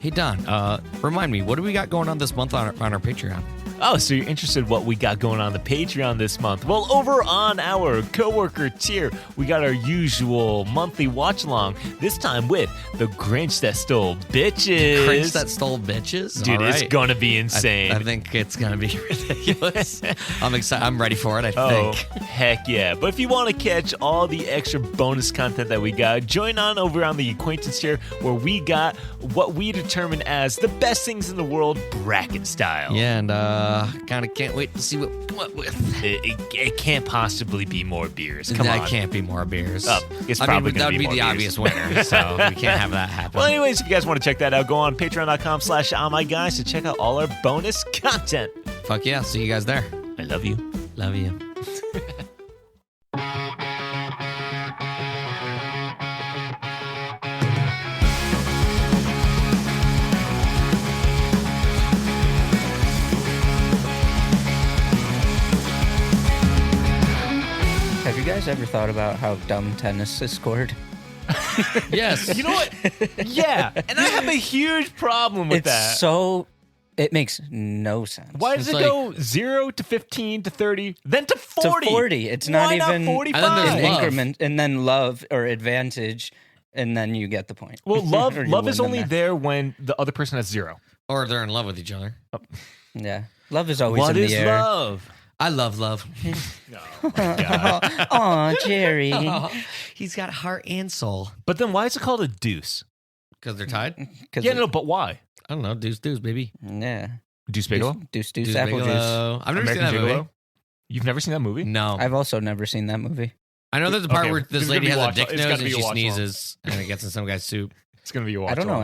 Hey, Don, remind me, what do we got going on this month on our Patreon? Oh, so you're interested in what we got going on the Patreon this month? Well, over on our coworker tier, we got our usual monthly watch-along, this time with The Grinch That Stole Bitches. Grinch That Stole Bitches? Dude, All it's right. going to be insane. I think it's going to be ridiculous. I'm excited. I'm ready for it, I Oh, think. heck yeah. But if you want to catch all the extra bonus content that we got, join on over on the Acquaintance tier, where we got what we determine as the best things in the world, bracket style. Yeah, and kind of can't wait to see what we come up with. It can't possibly be more beers. Come that on. can't be more beers. It's I probably mean, gonna that would be be more the beers. obvious winner, so we can't have that happen. Well, anyways, if you guys want to check that out, go on patreon.com/ohmyguys to check out all our bonus content. Fuck yeah, see you guys there. I love you. Love you. Have you guys ever thought about how dumb tennis is scored? Yes. You know what? Yeah, and I have a huge problem with that. It makes no sense. Why does It's it go 0 to 15 to 30, then to 40? To 40. It's Why not even 45? And then there's an love. increment, and then love or advantage, and then you get the point. Well, love Or you love win is the only match. there when the other person has 0. Or they're in love with each other. Yeah, love is always What in is the air. love? I love love. Oh my God. Aw, Jerry. He's got heart and soul. But then why is it called a deuce? Because they're tied? 'Cause Yeah, no, but why? I don't know. Deuce, baby. Yeah. Deuce Bigelow? Deuce, Deuce apple juice. Bigelow. I've never American seen that movie. Gigolo? You've never seen that movie? No. I've also never seen that movie. I know there's a part Okay, where this it's lady gonna has be a dick watch- it's nose gotta and be a she watch-along. sneezes and it gets in some guy's soup. It's going to be a watch. I don't know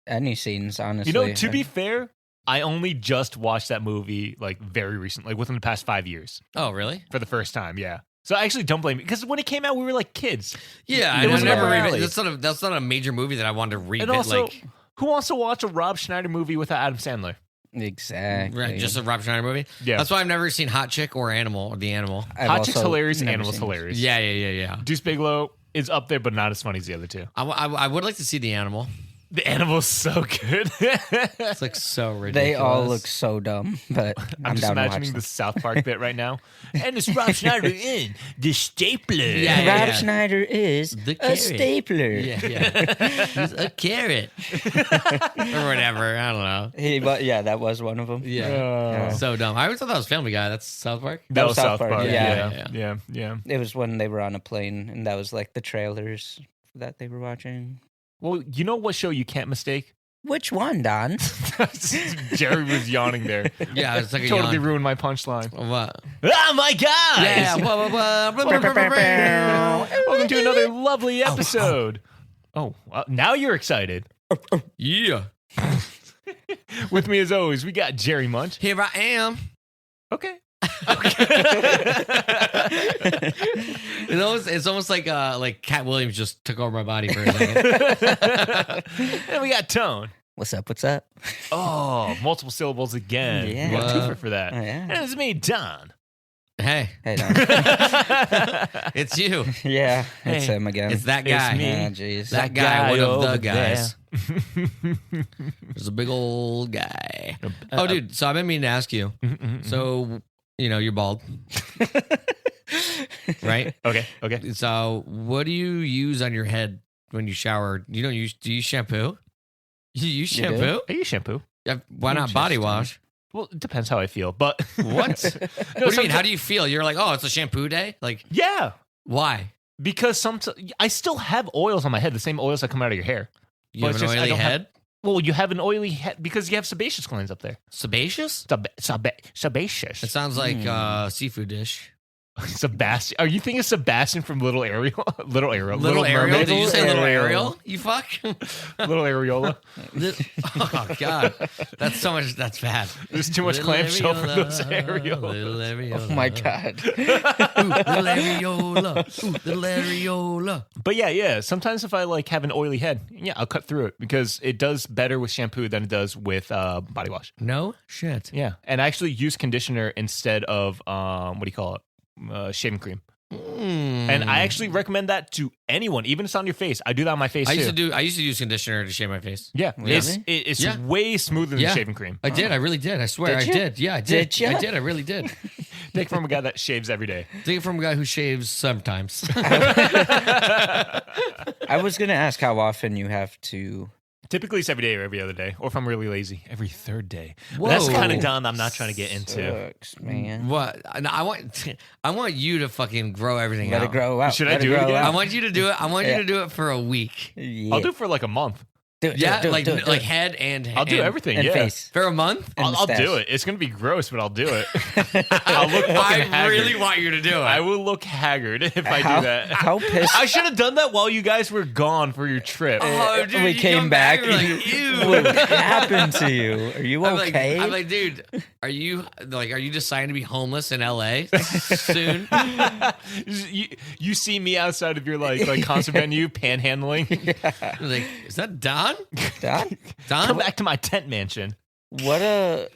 any scenes, honestly. You know, to be fair, I only just watched that movie like very recently, like within the past 5 years Oh, really? for the first time. Yeah. So I actually don't blame it because when it came out, we were like kids. Yeah, It I was in never our read alley. That's not a major movie that I wanted to revisit. And also, like, who wants to watch a Rob Schneider movie without Adam Sandler? Exactly. right, just a Rob Schneider movie. Yeah. That's why I've never seen Hot Chick or Animal or The Animal. I've Hot Chick's also hilarious, never Animal's seen it. hilarious. Yeah. Deuce Bigelow is up there, but not as funny as the other two. I would like to see The Animal. The Animal's so good. It's like so ridiculous. They all look so dumb, but I'm just down to watch imagining them. the South Park bit right now. And it's Rob Schneider in The Stapler. Yeah. Rob Schneider is The a carrot. stapler. Yeah. He's a carrot. Or whatever. I don't know. That was one of them. Yeah. Oh. So dumb. I always thought that was Family Guy. That's South Park. That was South Park. Yeah. Yeah. It was when they were on a plane, and that was like the trailers that they were watching. Well, you know what show you can't mistake? Which one, Don? Jerry was yawning there. Yeah, it's like a Totally yawn. ruined my punchline. What? Oh my God! Yeah. Welcome to another lovely episode. Oh, now you're excited. Yeah. With me as always, we got Jerry Munch. Here I am. Okay. It's almost like Cat Williams just took over my body for a second. And we got Tone. What's up? What's up? Oh, multiple syllables again. Yeah. We got What? twofer for that. Oh, yeah. And it's me, Don. Hey, Hey, Don. it's you. Yeah, it's Hey, him again. It's that It's guy. me. Yeah, jeez. That guy, one of over the guys. there. There's a big old guy. Oh, dude. So I've been meaning to ask you. So, you're bald, right? Okay. So, what do you use on your head when you shower? You don't use? Do you use shampoo? You use You do? shampoo? I use shampoo. Yeah, why not body wash? Well, it depends how I feel, but What? No, What do you mean? someti- How do you feel? You're like, oh, it's a shampoo day? Like, Yeah, why? because sometimes I still have oils on my head, the same oils that come out of your hair. You But have it's an just I oily don't have- head? Well, you have an oily head because you have sebaceous glands up there. Sebaceous? Sebaceous. It sounds like a seafood dish. Sebastian. Are you thinking Sebastian from Little Ariel? Little Ariel. Little Ariel? Mermaid? Did you say Little Ariel. Ariel? You fuck? Little Areola. Oh, God. That's so much. That's bad. There's too much Little clamshell for those areola, areolas. Little areola. Oh my God. Ooh, little areola. Ooh, little areola. But yeah. Sometimes if I like have an oily head, I'll cut through it because it does better with shampoo than it does with body wash. No shit. Yeah, and I actually use conditioner instead of what do you call it? Shaving cream. And I actually recommend that to anyone, even if it's on your face. I do that on my face I too. used to use conditioner to shave my face. Yeah, Really? it's Yeah. way smoother than shaving cream. I did. I really did. I swear. Did I you? did. Yeah, I did. Did ya? I did. I really did. Take it from a guy that shaves every day. Take it from a guy who shaves sometimes. I was gonna ask how often you have to. Typically, it's every day or every other day, or if I'm really lazy, every third day. But Whoa. that's kind of done. I'm not trying to get into. Sucks, man. What? No, I want you to fucking grow everything Let out. it grow out. Should I Let do it grow again? I out. want you to do it. I want you Yeah. to do it for a week. Yeah. I'll do it for like a month. Do it, Yeah, do it, like do it, do like it. head and I'll do and- everything. And Yeah, face. for a month. And I'll do mustache. it. It's gonna be gross, but I'll do it. I'll look fucking I haggard. really want you to do it. I will look haggard if I How- do that. How pissed? I should have done that while you guys were gone for your trip. Oh, dude, we you came come back. You're like, ew. What happened to you? Are you I'm okay? like, dude, are you deciding to be homeless in LA soon? You see me outside of your like concert venue panhandling. I'm like, is that Don? Don? Don? Come back to my tent mansion. What a.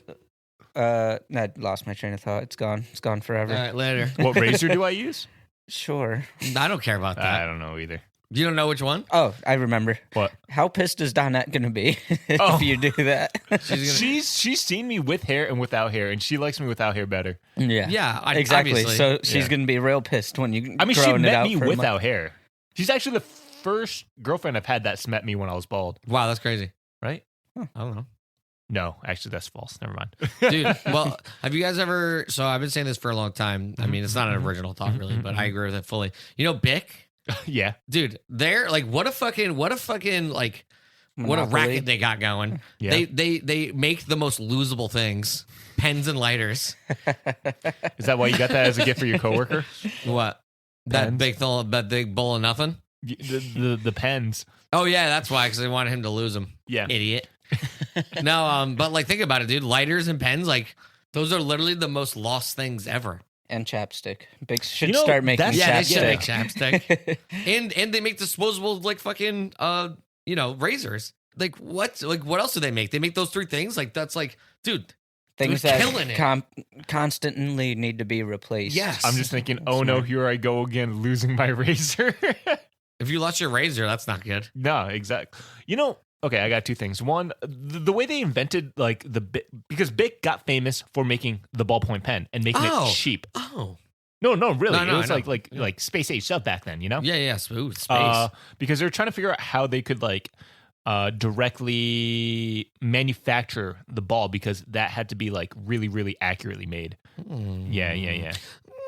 I lost my train of thought. It's gone. It's gone forever. All right, later. What razor do I use? Sure. I don't care about I that. don't know either. You don't know which one? Oh, I remember. What? How pissed is Donette going to be if Oh. you do that? She's seen me with hair and without hair, and she likes me without hair better. Yeah. Yeah, Exactly. obviously. So she's Yeah. going to be real pissed when you. I mean, she growing it met out me for a month. without hair. She's actually the first girlfriend I've had that's met me when I was bald. Wow, that's crazy. Right? I don't know. No, actually, that's false. Never mind. Dude, well, have you guys ever? So I've been saying this for a long time. I mean, it's not an original thought, really, but I agree with it fully. You know, Bic, Yeah. dude, they're like, what a fucking, like, what a Monopoly. racket they got going. Yeah. They make the most losable things, pens and lighters. Is that why you got that as a gift for your coworker? What? Pens? That big bowl of nothing. The pens. Oh yeah, that's why, because they wanted him to lose them. Yeah. Idiot. No, but like, think about it, dude. Lighters and pens, like, those are literally the most lost things ever. And chapstick. Big should You know, start making that's- Yeah, they should make chapstick. chapstick. and they make disposable, like, fucking razors. Like, what else do they make? They make those three things. Like, that's like, dude, Things Dude, that killing it. constantly need to be replaced. Yes. I'm just thinking, oh no, here I go again, losing my razor. if you lost your razor, that's not good. No, exactly. You know, okay, I got two things. One, the way they invented like because Bic got famous for making the ballpoint pen and making it cheap. Oh, No, really, No, it was I know. like space age stuff back then. You know? yeah, smooth space. Because they're trying to figure out how they could like directly manufacture the ball because that had to be like really accurately made. Yeah.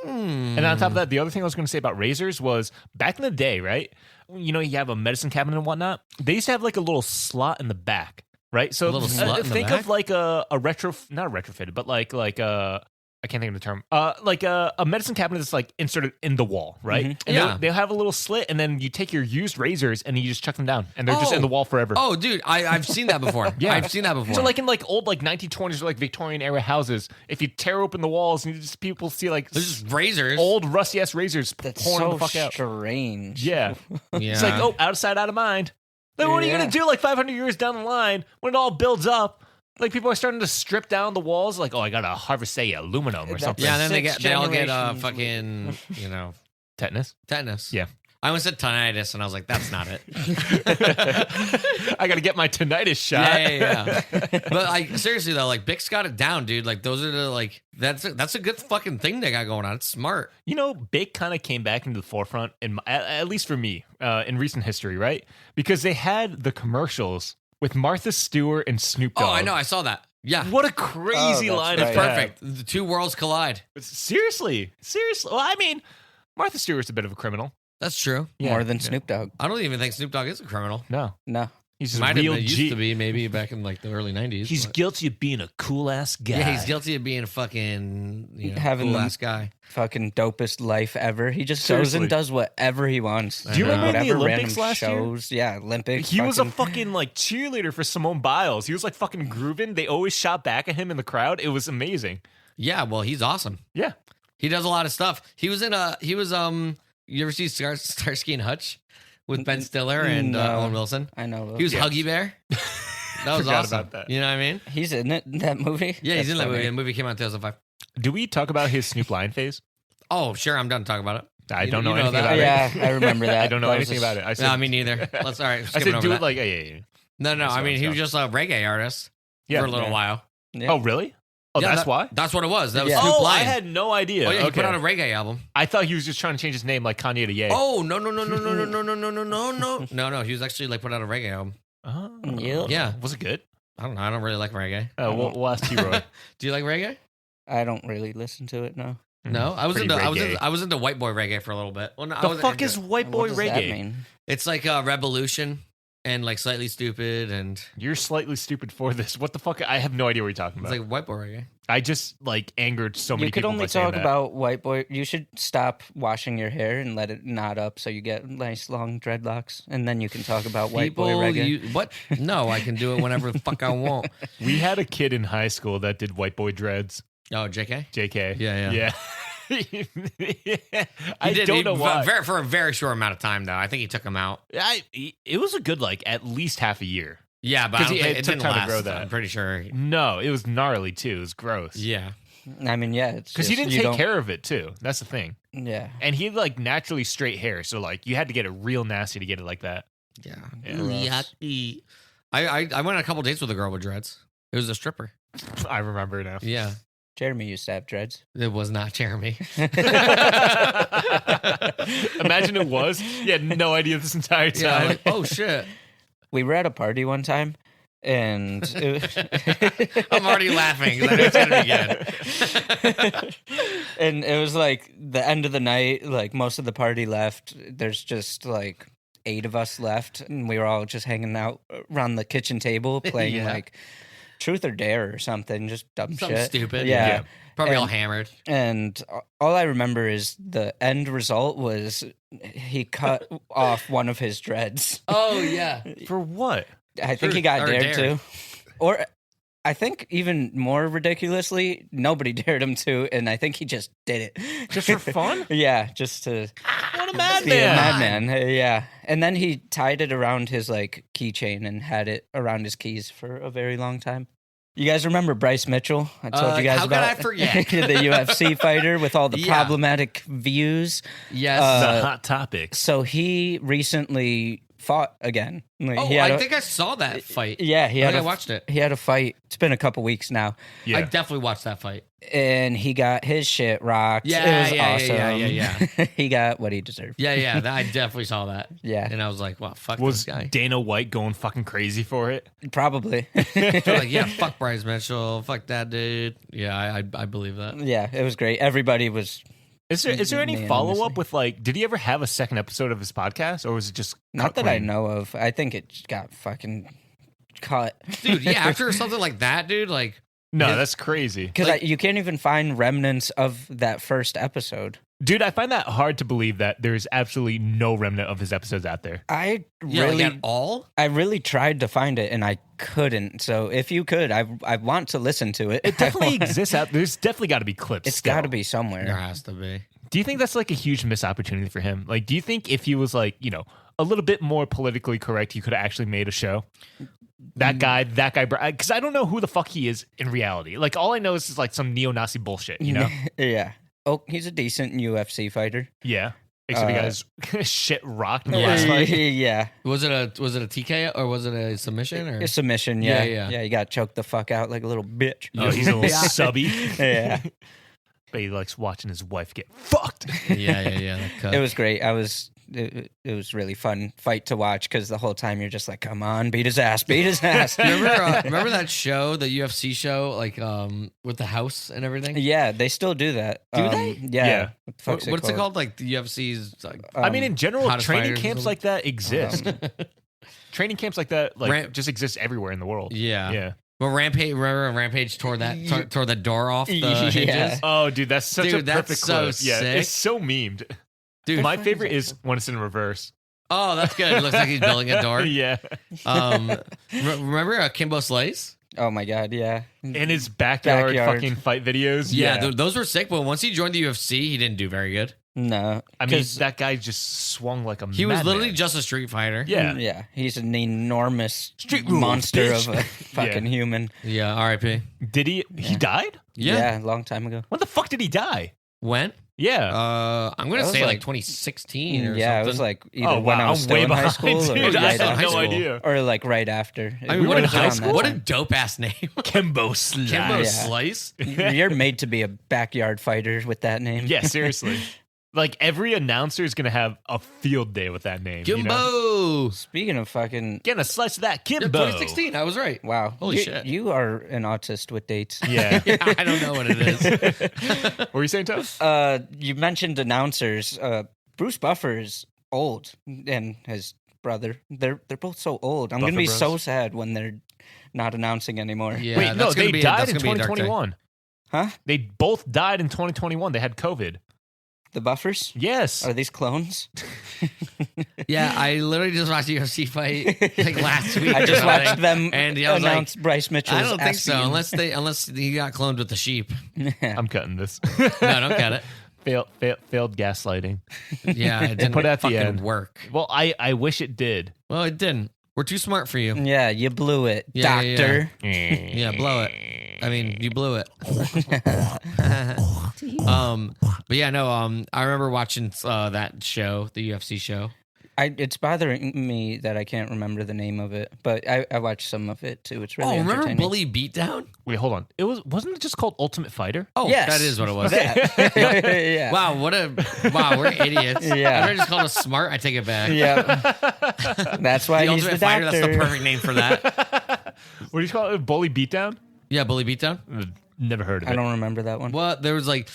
And on top of that, the other thing I was going to say about razors was back in the day, right? You know, you have a medicine cabinet and whatnot. They used to have like a little slot in the back, right? So A little slot in the think back? of like a not a retrofitted, but like I can't think of the term. Like a medicine cabinet that's like inserted in the wall, right? Mhm. And Yeah. they'll have a little slit, and then you take your used razors and you just chuck them down, and they're just in the wall forever. Oh, dude, I've seen that before. Yeah. I've seen that before. So like in like old like 1920s or like Victorian era houses, if you tear open the walls and you just people see like there's just razors. old rusty ass razors That's pouring so the fuck out. strange. Yeah. Yeah. It's like, oh, out of sight, out of mind. Then what are you Yeah. gonna do like 500 years down the line when it all builds up? Like people are starting to strip down the walls. Like, oh, I gotta harvest say aluminum or That's- something. Yeah, and then Six they all get generations. fucking Tetanus. tetanus. Yeah. I almost said tinnitus, and I was like, that's not it. I gotta get my tinnitus shot. Yeah. But like, seriously though, like Bic's got it down, dude. Like those are the like that's a good fucking thing they got going on. It's smart. You know, Bic kind of came back into the forefront, at least for me, in recent history, right? Because they had the commercials with Martha Stewart and Snoop Dogg. Oh, I know, I saw that. Yeah. What a crazy Oh, that's line right. of Perfect. The two worlds collide. Seriously. Well, I mean, Martha Stewart's a bit of a criminal. That's true. More than Yeah. Snoop Dogg. I don't even think Snoop Dogg is a criminal. No, No. he's just Might a have real been, G. used to be maybe back in like the early 90s. He's but- guilty of being a cool ass guy. Yeah, he's guilty of being a fucking Having cool them- ass guy. Fucking dopest life ever. He just goes Seriously. and does whatever he wants. Do you remember in the Whatever Olympics random last year? shows. Yeah, Olympics. He was a fucking like cheerleader for Simone Biles. He was like fucking grooving. They always shot back at him in the crowd. It was amazing. Yeah, well, he's awesome. Yeah. He does a lot of stuff. He was you ever see Starsky and Hutch with Ben Stiller and No. Owen Wilson? I know. He was Yeah. Huggy Bear. That was Forgot awesome. about that. You know what I mean? He's in it, in that movie? Yeah, he's That's in that funny. movie. The movie came out in 2005. Do we talk about his Snoop Lion phase? Oh, sure. I'm done talking about it. I don't You know know anything that. about Yeah, it. I remember that. I don't know That was anything about it. I said, No, me neither. Let's all right. I Skip said over do that. it like, yeah. No. That's I mean, he was stuff. just a reggae artist for a little Yeah. while. Yeah. Oh, really? Oh, Yeah, that's why? That's what it was. That was Yeah. Snoop Oh, I Lion. had no idea. Oh yeah, he okay. put out a reggae album. I thought he was just trying to change his name like Kanye to Ye. Oh no. No. He was actually like put out a reggae album. Oh. Yeah. Yeah. Was it good? I don't know. I don't really like reggae. We'll ask T-Roy. Do you like reggae? I don't really listen to it, no. No, I was Pretty into reggae. I was into white boy reggae for a little bit. Well, no, I The wasn't fuck into is it. white boy What does that reggae? mean? It's like Revolution and like Slightly Stupid and You're slightly stupid for this. What the fuck? I have no idea what you're talking it's about. like white boy reggae. I just like angered so many You could people only by saying talk that. about white boy. You should stop washing your hair and let it knot up so you get nice long dreadlocks, and then you can talk about white boy reggae. What? No, I can do it whenever the fuck I want. We had a kid in high school that did white boy dreads. Oh, JK. JK. Yeah. Yeah. I He did, don't know why. for a very short amount of time though. I think he took him out. It was a good like at least half a year. Yeah, but I 'Cause don't he- think it it took didn't time to last. grow that. I'm pretty sure. No, it was gnarly too. It was gross. Yeah. I mean, yeah, it's Because he just- didn't you take don't- care of it too. That's the thing. Yeah, And he had like naturally straight hair, so like you had to get it real nasty to get it like that. Yeah. Yeah. Yucky. I went on a couple dates with a girl with dreads. It was a stripper. I remember now. Yeah. Jeremy used to have dreads. It was not Jeremy. Imagine it was. He had no idea this entire time. Yeah. Like, oh shit. We were at a party one time, and I'm already laughing because I know it's gonna be good. and it was like the end of the night. Like most of the party left. There's just like 8 of us left, and we were all just hanging out around the kitchen table playing Yeah. like Truth or Dare or something, just dumb Something shit. stupid. Yeah. Probably all And- hammered. And all I remember is the end result was he cut off one of his dreads. Oh yeah. For what? I think he Truth got or dared Dare. to. Or I think even more ridiculously, nobody dared him to, and I think he just did it. Just for fun? Yeah, just to What a be a madman! madman. Yeah. And then he tied it around his like keychain and had it around his keys for a very long time. You guys remember Bryce Mitchell? I told you guys how could about I forget? the UFC fighter with all the Yeah. problematic views. Yes. The hot topic. So he recently fought again. Like, oh, he had I a- think I saw that fight. yeah, he I had think I a watched it. He had a fight. It's been a couple weeks now, Yeah. I definitely watched that fight. and he got his shit rocked. Yeah, it was yeah, awesome. yeah. He got what he deserved. Yeah. I definitely saw that. Yeah, And I was like, wow, fuck Was this guy. Dana White going fucking crazy for it? probably. They're like, yeah, fuck Bryce Mitchell. Fuck that dude. Yeah, I believe that. Yeah, it was great. Everybody was Is there any Man, follow honestly. up with like? Did he ever have a second episode of his podcast, or was it just not cut that I clean? know of. I think it got fucking cut. Dude, yeah, after something like that, dude, like, No, Yeah. that's crazy, Because Like- you can't even find remnants of that first episode. dude. I find that hard to believe that there's absolutely no remnant of his episodes out there. I yeah, really, like at all? I really tried to find it and I couldn't. So if you could, I want to listen to it. It definitely exists out. There's definitely got to be clips. It's still. got to be somewhere. There has to be. Do you think that's like a huge missed opportunity for him? Like, do you think if he was like, a little bit more politically correct, he could have actually made a show? That guy, because I don't know who the fuck he is in reality. Like, all I know is like some neo-Nazi bullshit, you know? Yeah. Oh, he's a decent UFC fighter. Yeah. Except he got his shit rocked in the last fight. Yeah. Was it a TKO or was it a submission or A submission, yeah. Yeah. Yeah, he got choked the fuck out like a little bitch. Oh, he's a little Yeah. subby. Yeah. But he likes watching his wife get fucked. Yeah. that cut. It was great. It was really fun fight to watch because the whole time you're just like, come on, beat his ass. Remember that show, the UFC show, like with the house and everything? Yeah, they still do that. Do they? Yeah. Yeah. What the fuck's What's it called? Like the UFC's like I mean, in general, hottest training fighters or camps something? like that exist. Training camps like that, just exist everywhere in the world. Yeah. Yeah. Well, Rampage, remember when Rampage tore the door off the Yeah. hinges? Oh, dude, that's such Dude, a that's perfect so clip. Yeah, sick. it's so memed. Dude, My favorite is when it's in reverse. oh, that's good. It looks like he's building a door. Yeah. Remember Kimbo Slice? Oh my god, yeah. In his backyard fucking fight videos. Yeah, those were sick. But once he joined the UFC, he didn't do very good. No. I mean, 'cause- that guy just swung like a He was madman. literally just a street fighter. Yeah. Yeah, he's an enormous Street rules, monster bitch. of a fucking human. Yeah. R.I.P. Did he? He died? Yeah. A long time ago. When the fuck did he die? When? Yeah. I'm gonna That was say like like- 2016 or Yeah, something. it was like either Oh, when wow, I was I'm still way in high behind, school or dude. I right had high no school. idea. or like right after. I mean, were in was high around school? that what a time. dope ass name, Kimbo Slice. Kimbo Yeah. Slice. You're made to be a backyard fighter with that name. Yeah, seriously. Like every announcer is gonna have a field day with that name. Kimbo. You know? Speaking of fucking Getting a slice of that Yeah, Kimbo. 2016. I was right. wow, Holy you, shit. you are an autist with dates. Yeah. Yeah, I don't know what it is. What were you saying, Toast? You mentioned announcers. Bruce Buffer is old, and his brother. They're both so old. I'm Buffer gonna be Bros? so sad when they're not announcing anymore. Yeah, Wait, no, that's gonna they be- died that's in gonna be a dark day. 2021. Huh? They both died in 2021. They had COVID. The Buffers? Yes. Are these clones? Yeah, I literally just watched a UFC fight like last week. I or just watched something, them and I was like, announce Bryce Mitchell. I don't think so, unless he got cloned with the sheep. I'm cutting this. No, don't cut it. Failed gaslighting. Yeah, it didn't Put at the fucking end. work. Well, I wish it did. Well, it didn't. We're too smart for you. Yeah, you blew it, Yeah, yeah, doctor. Yeah, blow it. I mean, you blew it. But yeah, no. I remember watching that show, the UFC show. It's bothering me that I can't remember the name of it, but I watched some of it too. It's really remember entertaining. Bully Beatdown? Wait, hold on. Wasn't it just called Ultimate Fighter? Oh, Yes. that is what it was. That. Yeah. Wow, we're idiots. Yeah. I just called us smart. I take it back. Yeah. That's why The he's Ultimate the Fighter. doctor. That's the perfect name for that. What do you call it? Bully Beatdown? Yeah, Bully Beatdown. Never heard of it. I don't remember that one. Well, it was like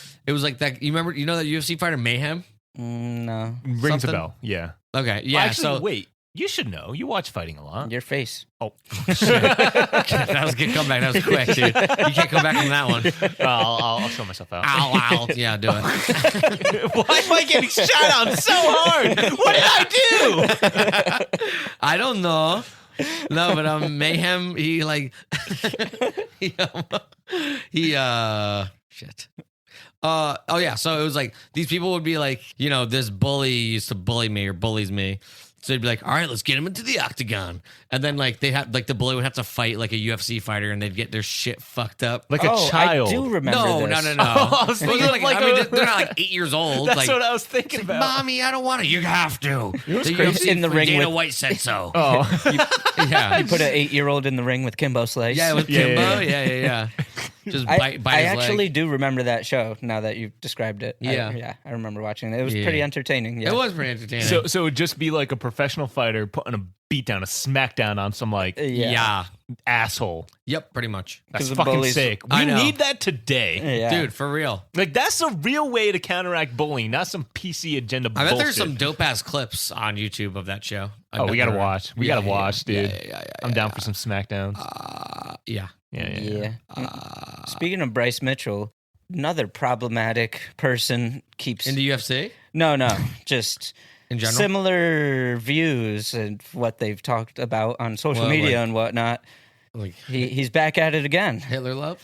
that. You know that UFC fighter Mayhem? No. Rings something? a bell. Yeah. Okay, yeah. Actually, so wait. You should know. You watch fighting a lot. Your face. Oh, that was a good comeback. That was quick, dude. You can't come back from that one. I'll show myself out. Ow, ow. Yeah, do it. Why am I getting shot on so hard? What did I do? I don't know. No, but Mayhem, he like he shit. Oh yeah, so it was like these people would be like, this bully used to bully me or bullies me. So they'd be like, all right, let's get him into the octagon. And then like they have like the bully would have to fight like a UFC fighter and they'd get their shit fucked up. Like a child. I do remember No, this. no. I was Well, thinking they're like I mean, a- they're not like 8 years old. That's like, what I was thinking it's like, about. Mommy, I don't want to. You have to. The crazy? UFC In the ring Dana with- White said so. Oh. Yeah. You put an 8-year-old in the ring with Kimbo Slice. Yeah, with Yeah, Kimbo. yeah, Yeah. Just I bite his actually leg. do remember that show now that you've described it. Yeah. I remember watching it. It was Yeah. pretty entertaining. Yeah. It was pretty entertaining. So it would just be like a professional fighter putting a beat down, a smackdown on some like yeah. asshole. Yep, pretty much. That's 'Cause the fucking bullies- sick. I We know. need that today. Yeah. Dude, for real. Like that's a real way to counteract bullying, not some PC agenda I bullshit. bet there's some dope ass clips on YouTube of that show. I Oh, bet we gotta there are. watch. We Yeah, gotta yeah, watch, dude. Yeah, I'm down for some smackdowns. yeah. Yeah. Speaking of Bryce Mitchell, another problematic person keeps In the UFC no, just in general. similar views and what they've talked about on social Well, media like- and whatnot. Like He's back at it again. Hitler love.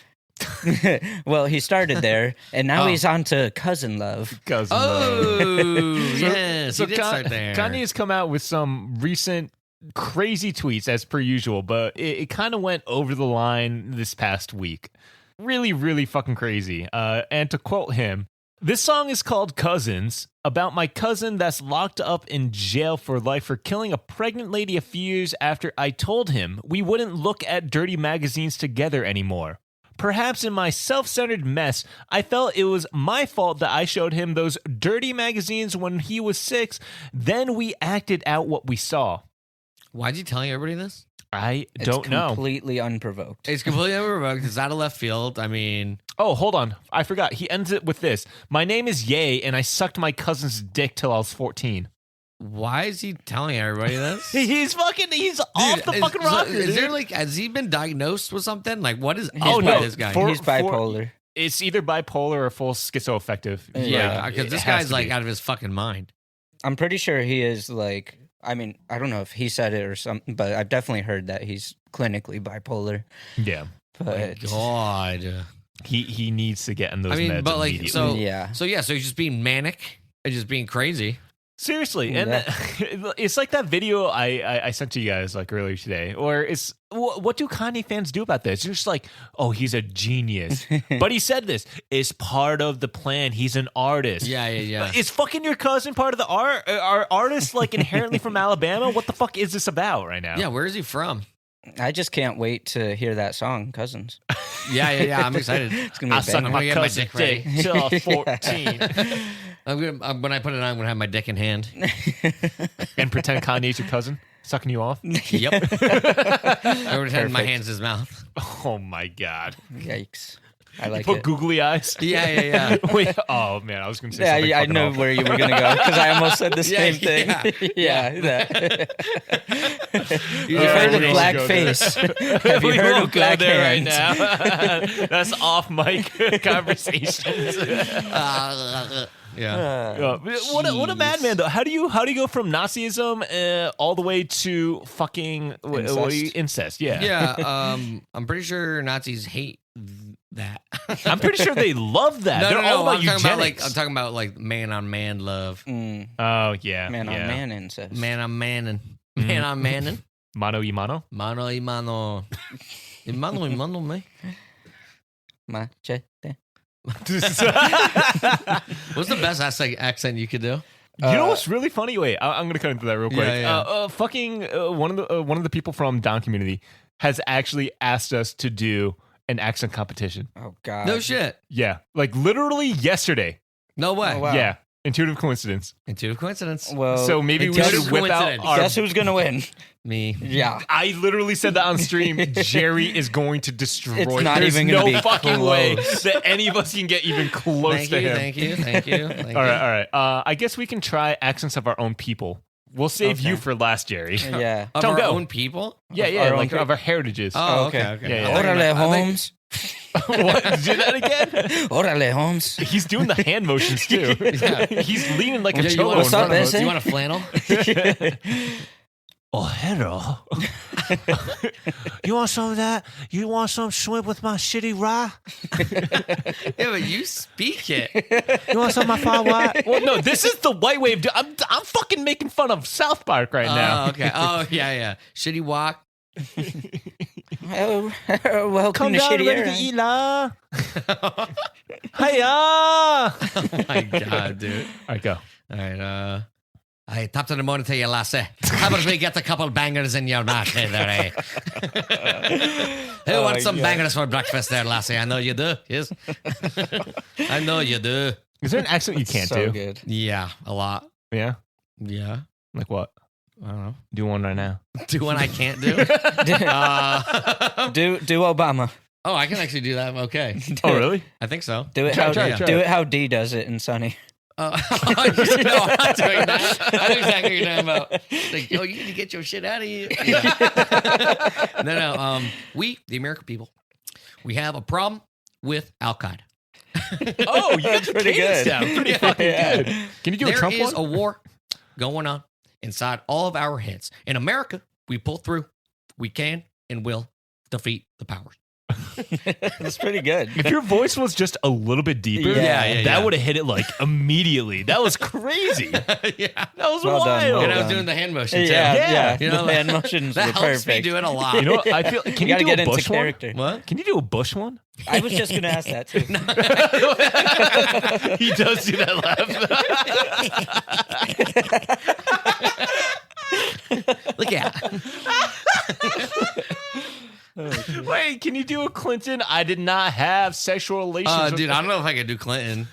Well, he started there, and now Oh. he's on to cousin love. Cousin. Oh, yes. So he did start there. Kanye has come out with some recent crazy tweets as per usual, but it kind of went over the line this past week. Really, really fucking crazy. And to quote him, this song is called Cousins, about my cousin that's locked up in jail for life for killing a pregnant lady a few years after I told him we wouldn't look at dirty magazines together anymore. Perhaps in my self-centered mess, I felt it was my fault that I showed him those dirty magazines when he was 6. Then we acted out what we saw. Why'd you telling everybody this? I It's don't know. completely unprovoked. It's completely unprovoked. It's out of left field. I mean, Oh, hold on. I forgot. He ends it with this. My name is Ye, and I sucked my cousin's dick till I was 14. why is he telling everybody this? He's off the Dude, fucking so rocker. is dude. there like, has he been diagnosed with something? Like, what is up Oh, with no. this guy? He's bipolar. It's either bipolar or full schizoaffective. Yeah, Like, because it this has guy's to like be. out of his fucking mind. I'm pretty sure he is like. I mean, I don't know if he said it or something, but I've definitely heard that he's clinically bipolar. Yeah. But God. He needs to get in those I mean, meds but like, immediately. so Yeah. so he's just being manic and just being crazy. Seriously, and it's like that video I sent to you guys like earlier today, or it's what do Kanye fans do about this? It's just like, oh, he's a genius, but he said this is part of the plan. He's an artist. Yeah. Is fucking your cousin part of the art? Are artists like inherently from Alabama? What the fuck is this about right now? Yeah, where is he from? I just can't wait to hear that song, Cousins. Yeah. I'm excited. It's gonna be I a suck banger. my get my cousin dick ready. dick till 14 When I put it on, I'm gonna have my dick in hand. and pretend Kanye's your cousin sucking you off. Yep. I would have my Perfect. hands in his mouth. Oh my god! Yikes. I like Put it. googly eyes. Yeah. Wait. Oh man, I was gonna say Yeah, something. I fucking know awful. where you were gonna go because I almost said the same thing. yeah. That. You You've heard of we won't black go there. face. Have you We heard won't of go black there hands? right now. That's off mic conversations. Yeah. What a madman though. How do you go from Nazism all the way to fucking incest? Yeah. Yeah. I'm pretty sure Nazis hate that. I'm pretty sure they love that. They're all about I'm talking about eugenics. I'm talking about like man on man love. Oh yeah, Man yeah. on man incest. Man on manning. Man on manning. Mano y mano. Mano y mano. Y mano, me. Machete. What's the best accent you could do? You know what's really funny? Wait, I'm gonna cut into that real quick. Yeah. One of the people from Down Community has actually asked us to do an accent competition. Oh God. No shit. Yeah, like literally yesterday. No way. Oh, wow. Yeah, intuitive coincidence. Intuitive coincidence. Well, So maybe we Intuitive should whip out coincidence. our. guess who's gonna win? Me. Yeah. I literally said that on stream. Jerry is going to destroy. It's not There's even gonna no be fucking way close. that any of us can get even close to him. Thank you. All right. I guess we can try accents of our own people. We'll save you for last, Jerry. Yeah. Of Don't our go. own people? Yeah, Our own like people. of our heritages. Oh, okay. okay. Yeah, yeah. I thought you Orale, meant- I think- Holmes. What? Do that again? Orale, Holmes. He's doing the hand motions too. He's leaning like a Yeah, you cholo want in What's front up, of us. Ese? You want a flannel? Oh, hello. You want some of that? You want some shrimp with my shitty rye? Yeah, but you speak it. You want some of my far white? Well, no, this is the white way of doing. I'm fucking making fun of South Park right now. Oh, okay. Oh, yeah. Shitty walk. Welcome Come to down Shitty ready to Air. eat, la. Hiya! Oh, my God, dude. All right, go. All right, I top to the morning to you, lassie. How about we get a couple bangers in your mouth there, eh? Who wants some bangers for breakfast there, lassie? I know you do. Yes. I know you do. Is there an accent you can't So do? good. Yeah, a lot. Yeah? Yeah. Like what? I don't know. Do one right now. Do one I can't do? Do Obama. Oh, I can actually do that. Okay. Oh, really? I think so. Do it Try, how try, try. do it how D does it in Sunny. No, I'm not doing that. I know exactly what you're talking about. Like, yo, you need to get your shit out of here. Yeah. No. We, the American people, we have a problem with Al Qaeda. Oh, you got the pretty cadence good. down. Pretty fucking good. Can you do a There Trump is one? a war going on inside all of our heads. In America, we pull through. We can and will defeat the powers. That's pretty good. If your voice was just a little bit deeper, Yeah, that would have hit it like immediately. That was crazy. Yeah. That was Well done, wild. well And I was done. doing the hand motion, too. Yeah. You know, The hand motions that were helps me perfect. do it a lot. You know what? I feel. Can You you, gotta do get a into Bush character. one? What? Can you do a Bush one? I was just gonna ask that too. He does do that laugh. Look at Wait, can you do a Clinton? I did not have sexual relations. with dude, I don't know if I could do Clinton.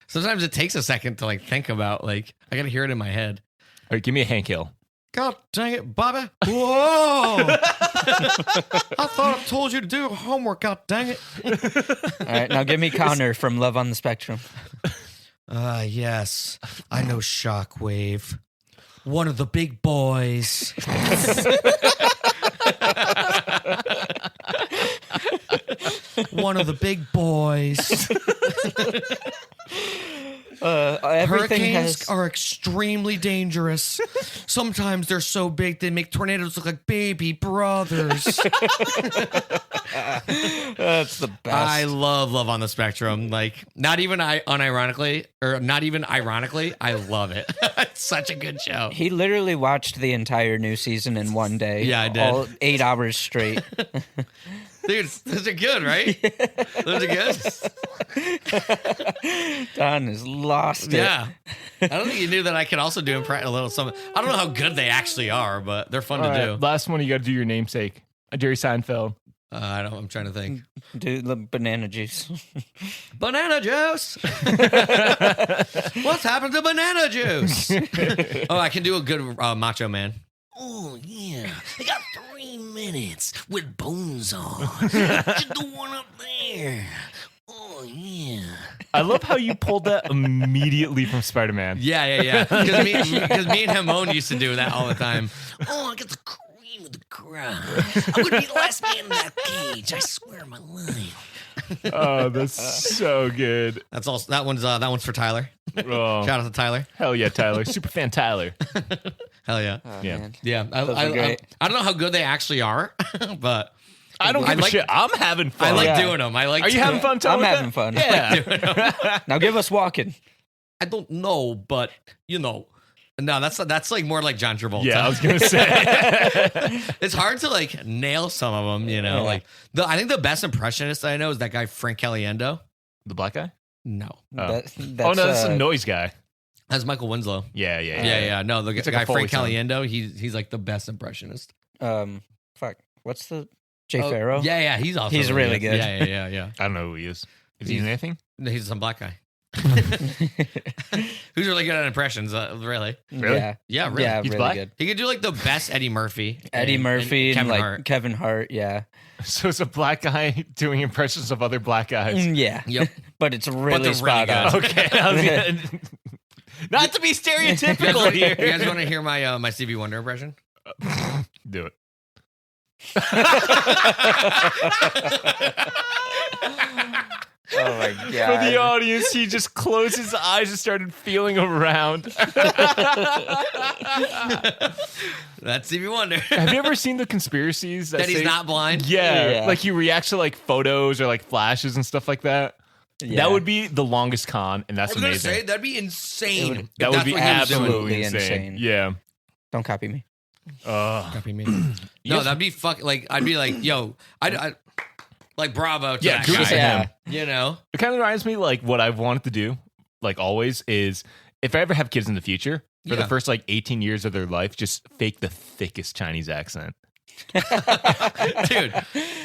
Sometimes it takes a second to like think about like I gotta hear it in my head. All right, give me a Hank Hill. God dang it, Bobby. Whoa. I thought I told you to do homework, god dang it. All right, now give me Connor from Love on the Spectrum. Yes. I know Shockwave. One of the big boys. One of the big boys. Everything Hurricanes has are extremely dangerous. Sometimes they're so big they make tornadoes look like baby brothers. That's the best. I love Love on the Spectrum. Like, not even unironically, or not even ironically, I love it. It's such a good show. He literally watched the entire new season in one day. Yeah, I did. All 8 hours straight. Dude, those are good, right? Those are good. Don has lost it. Yeah. I don't think you knew that I could also do a little something. I don't know how good they actually are, but they're fun All to right, do. last one, you got to do your namesake. Jerry Seinfeld. I'm trying to think. Do the banana juice. Banana juice. What's happened to banana juice? Oh, I can do a good Macho Man. Oh, yeah. I got 3 minutes with bones on. Just the one up there. Oh, yeah. I love how you pulled that immediately from Spider-Man. Yeah. Because me and Hamon used to do that all the time. Oh, I got the cream of the crowd. I'm going to be the last man in that cage. I swear on my life. Oh, that's so good. That's also that one's for Tyler. Oh, Shout out to Tyler. hell yeah, Tyler. Super fan Tyler. Hell yeah. Oh, Yeah. man. Yeah. Those are great. I don't know how good they actually are, but I don't give a shit. I'm having fun. I like Yeah. doing them. Are you having fun, Tom? I'm with having that? fun. Yeah. Now give us walking. I don't know, but no, that's like more like John Travolta. Yeah, I was gonna say. It's hard to like nail some of them, Yeah. Like I think the best impressionist I know is that guy Frank Caliendo. The black guy? No, Oh. That's, Oh no, that's a noise guy. that's Michael Winslow. Yeah. Yeah. No, the It's like guy a Foley Frank song. Caliendo. He's like the best impressionist. Fuck. What's the Jay Oh, Farrow? Yeah. He's also He's really good. Yeah. I don't know who he is. Is he in anything? No, he's some black guy. Who's really good at impressions? Really? Really? Yeah. Yeah, really. Yeah, He's really black? good. He could do like the best Eddie Murphy. Eddie Murphy and Kevin like Hart. Kevin Hart. Yeah. So it's a black guy doing impressions of other black guys. Yeah. Yep. But it's they're really really spot good. on. Okay. I was gonna- Not to be stereotypical You here. guys want to hear my Stevie Wonder impression? Do it. Oh my For god. the audience, he just closed his eyes and started feeling around. That's Stevie Wonder. Have you ever seen the conspiracies that he's say- not blind? Yeah, Yeah. like he reacts to like photos or like flashes and stuff like that. Yeah. That would be the longest con, and I that's was gonna amazing. say that'd be insane. It if That would that's be what he was doing. absolutely Absolutely insane. insane. Yeah. Don't copy me. Copy me. No, that'd be fuck. Like I'd be like, yo, I like bravo to Yeah, that kudos guy. to Yeah. him. You know, It kind of reminds me like what I've wanted to do, like always, is if I ever have kids in the future, for the Yeah. first like 18 years of their life, just fake the thickest Chinese accent. dude,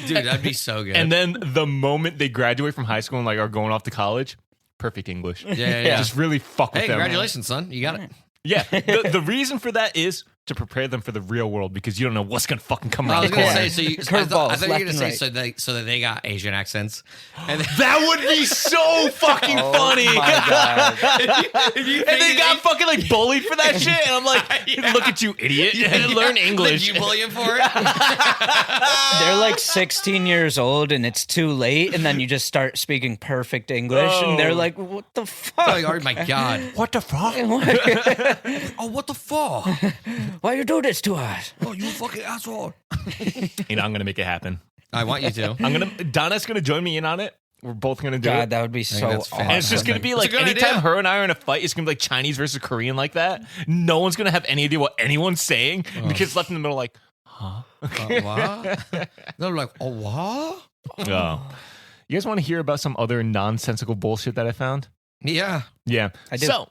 that'd be so good. And then the moment they graduate from high school and like are going off to college, perfect English. yeah. Just really fuck with Hey, them. congratulations, son. You got it. Yeah. The reason for that is to prepare them for the real world because you don't know what's gonna fucking come I around was the gonna corner. say, so you, Curveballs, I thought you were left gonna and say right. so that they got Asian accents. And then, That would be so fucking Oh funny. my god. if you And they think- got fucking like bullied for that shit. And I'm like, Yeah. look at you, idiot. Yeah. Learn English. Did you bully him for it? They're like 16 years old and it's too late, and then you just start speaking perfect English, and they're Oh. like, "What the fuck? Like, oh my god. What the fuck? Oh, what the fuck? Why you do this to us?" Oh, you fucking asshole. You know, I'm gonna make it happen. I want you to. Donna's gonna join me in on it. We're both gonna do God, it. that would be so that's awesome. And it's just gonna be like It's a good anytime idea. her and I are in a fight, it's gonna be like Chinese versus Korean like that. No one's gonna have any idea what anyone's saying. The kids left in the middle like, huh? What? They're like, oh, what? Oh. You guys want to hear about some other nonsensical bullshit that I found? Yeah. Yeah. I do. So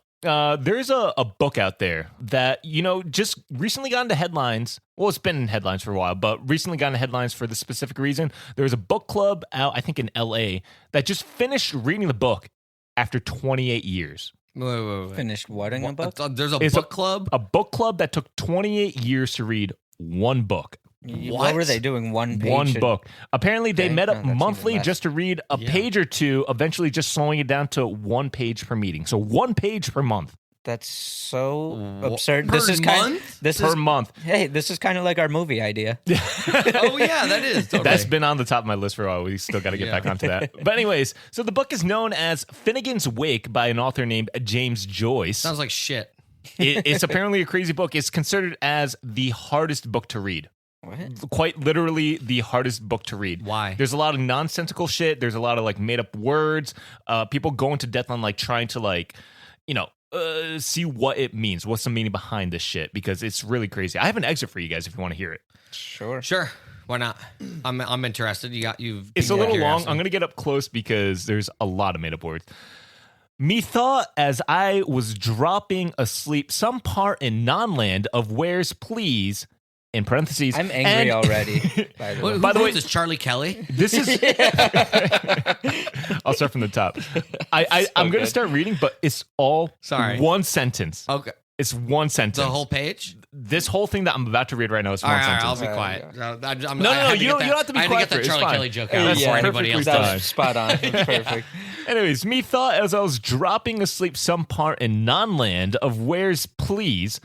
there's a book out there that, just recently got into headlines. Well, it's been in headlines for a while, but recently got into headlines for the specific reason. There was a book club out, I think in LA, that just finished reading the book after 28 years. Wait. Finished what in a book? There's a It's book club? A book club that took 28 years to read one book. What were they doing? One page. One book. Apparently, they Okay. met No, up that's even monthly less. just to read a Yeah. page or two, eventually just slowing it down to one page per meeting. So one page per month. That's so Wha- absurd. per This is kind. month? This Per is month. Hey, this is kind of like our movie idea. Oh, yeah, that is. Totally. That's been on the top of my list for a while. We still got to get Yeah. back onto that. But anyways, so the book is known as Finnegan's Wake by an author named James Joyce. Sounds like shit. It's apparently a crazy book. It's considered as the hardest book to read. What? Quite literally the hardest book to read. Why? There's a lot of nonsensical shit. There's a lot of like made up words. People going to death on like trying to like, see what it means. What's the meaning behind this shit? Because it's really crazy. I have an excerpt for you guys if you want to hear it. Sure. Why not? I'm interested. It's a little long. I'm gonna get up close because there's a lot of made up words. Methought as I was dropping asleep some part in non-land of where's please, in parentheses. I'm angry already. By the way, is Charlie Kelly? This is. I'll start from the top. I'm going to start reading, but it's all one sentence. Okay. It's one sentence. The whole page? This whole thing that I'm about to read right now is one sentence. I'll be quiet. No, you don't have to be quiet. I had to get that Charlie Kelly joke out before anybody else That does. was spot on. It's perfect. Anyways, methought as I was dropping asleep some part in non-land of where's please,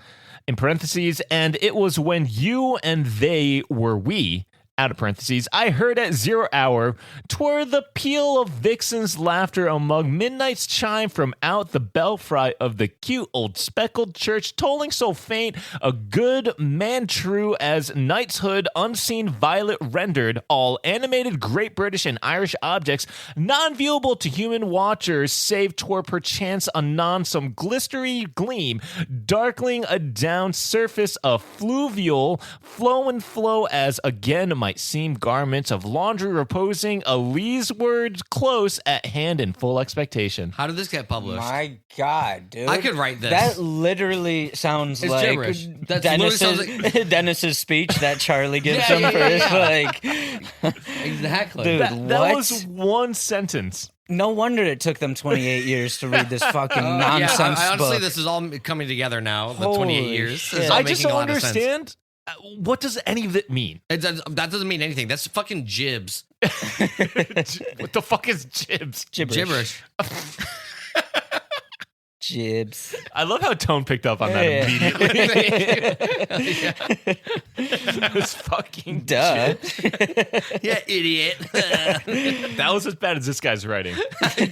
in parentheses, and it was when you and they were we, out of parentheses, I heard at 0 hour, 'twere the peal of vixen's laughter among midnight's chime from out the belfry of the cute old speckled church, tolling so faint, a good man true as knightshood unseen violet rendered, all animated Great British and Irish objects, non-viewable to human watchers, save 'twere perchance anon some glistery gleam, darkling adown surface of fluvial, flow as again might seem garments of laundry reposing a leesward close at hand in full expectation. How did this get published? My God, dude. I could write this. That literally sounds It's like gibberish. That literally sounds Dennis's speech that Charlie gives him for his like. Exactly. Dude, That what? was one sentence. No wonder it took them 28 years to read this fucking nonsense I honestly, book. this is all coming together now. The Holy 28 years. shit. This is all I just making a don't lot of sense. understand. What does any of it mean? That doesn't mean anything. That's fucking jibs. What the fuck is jibs? Gibberish. Gibberish. Jibs. I love how Tone picked up on that immediately. This fucking Duh. Yeah, idiot. That was as bad as this guy's writing.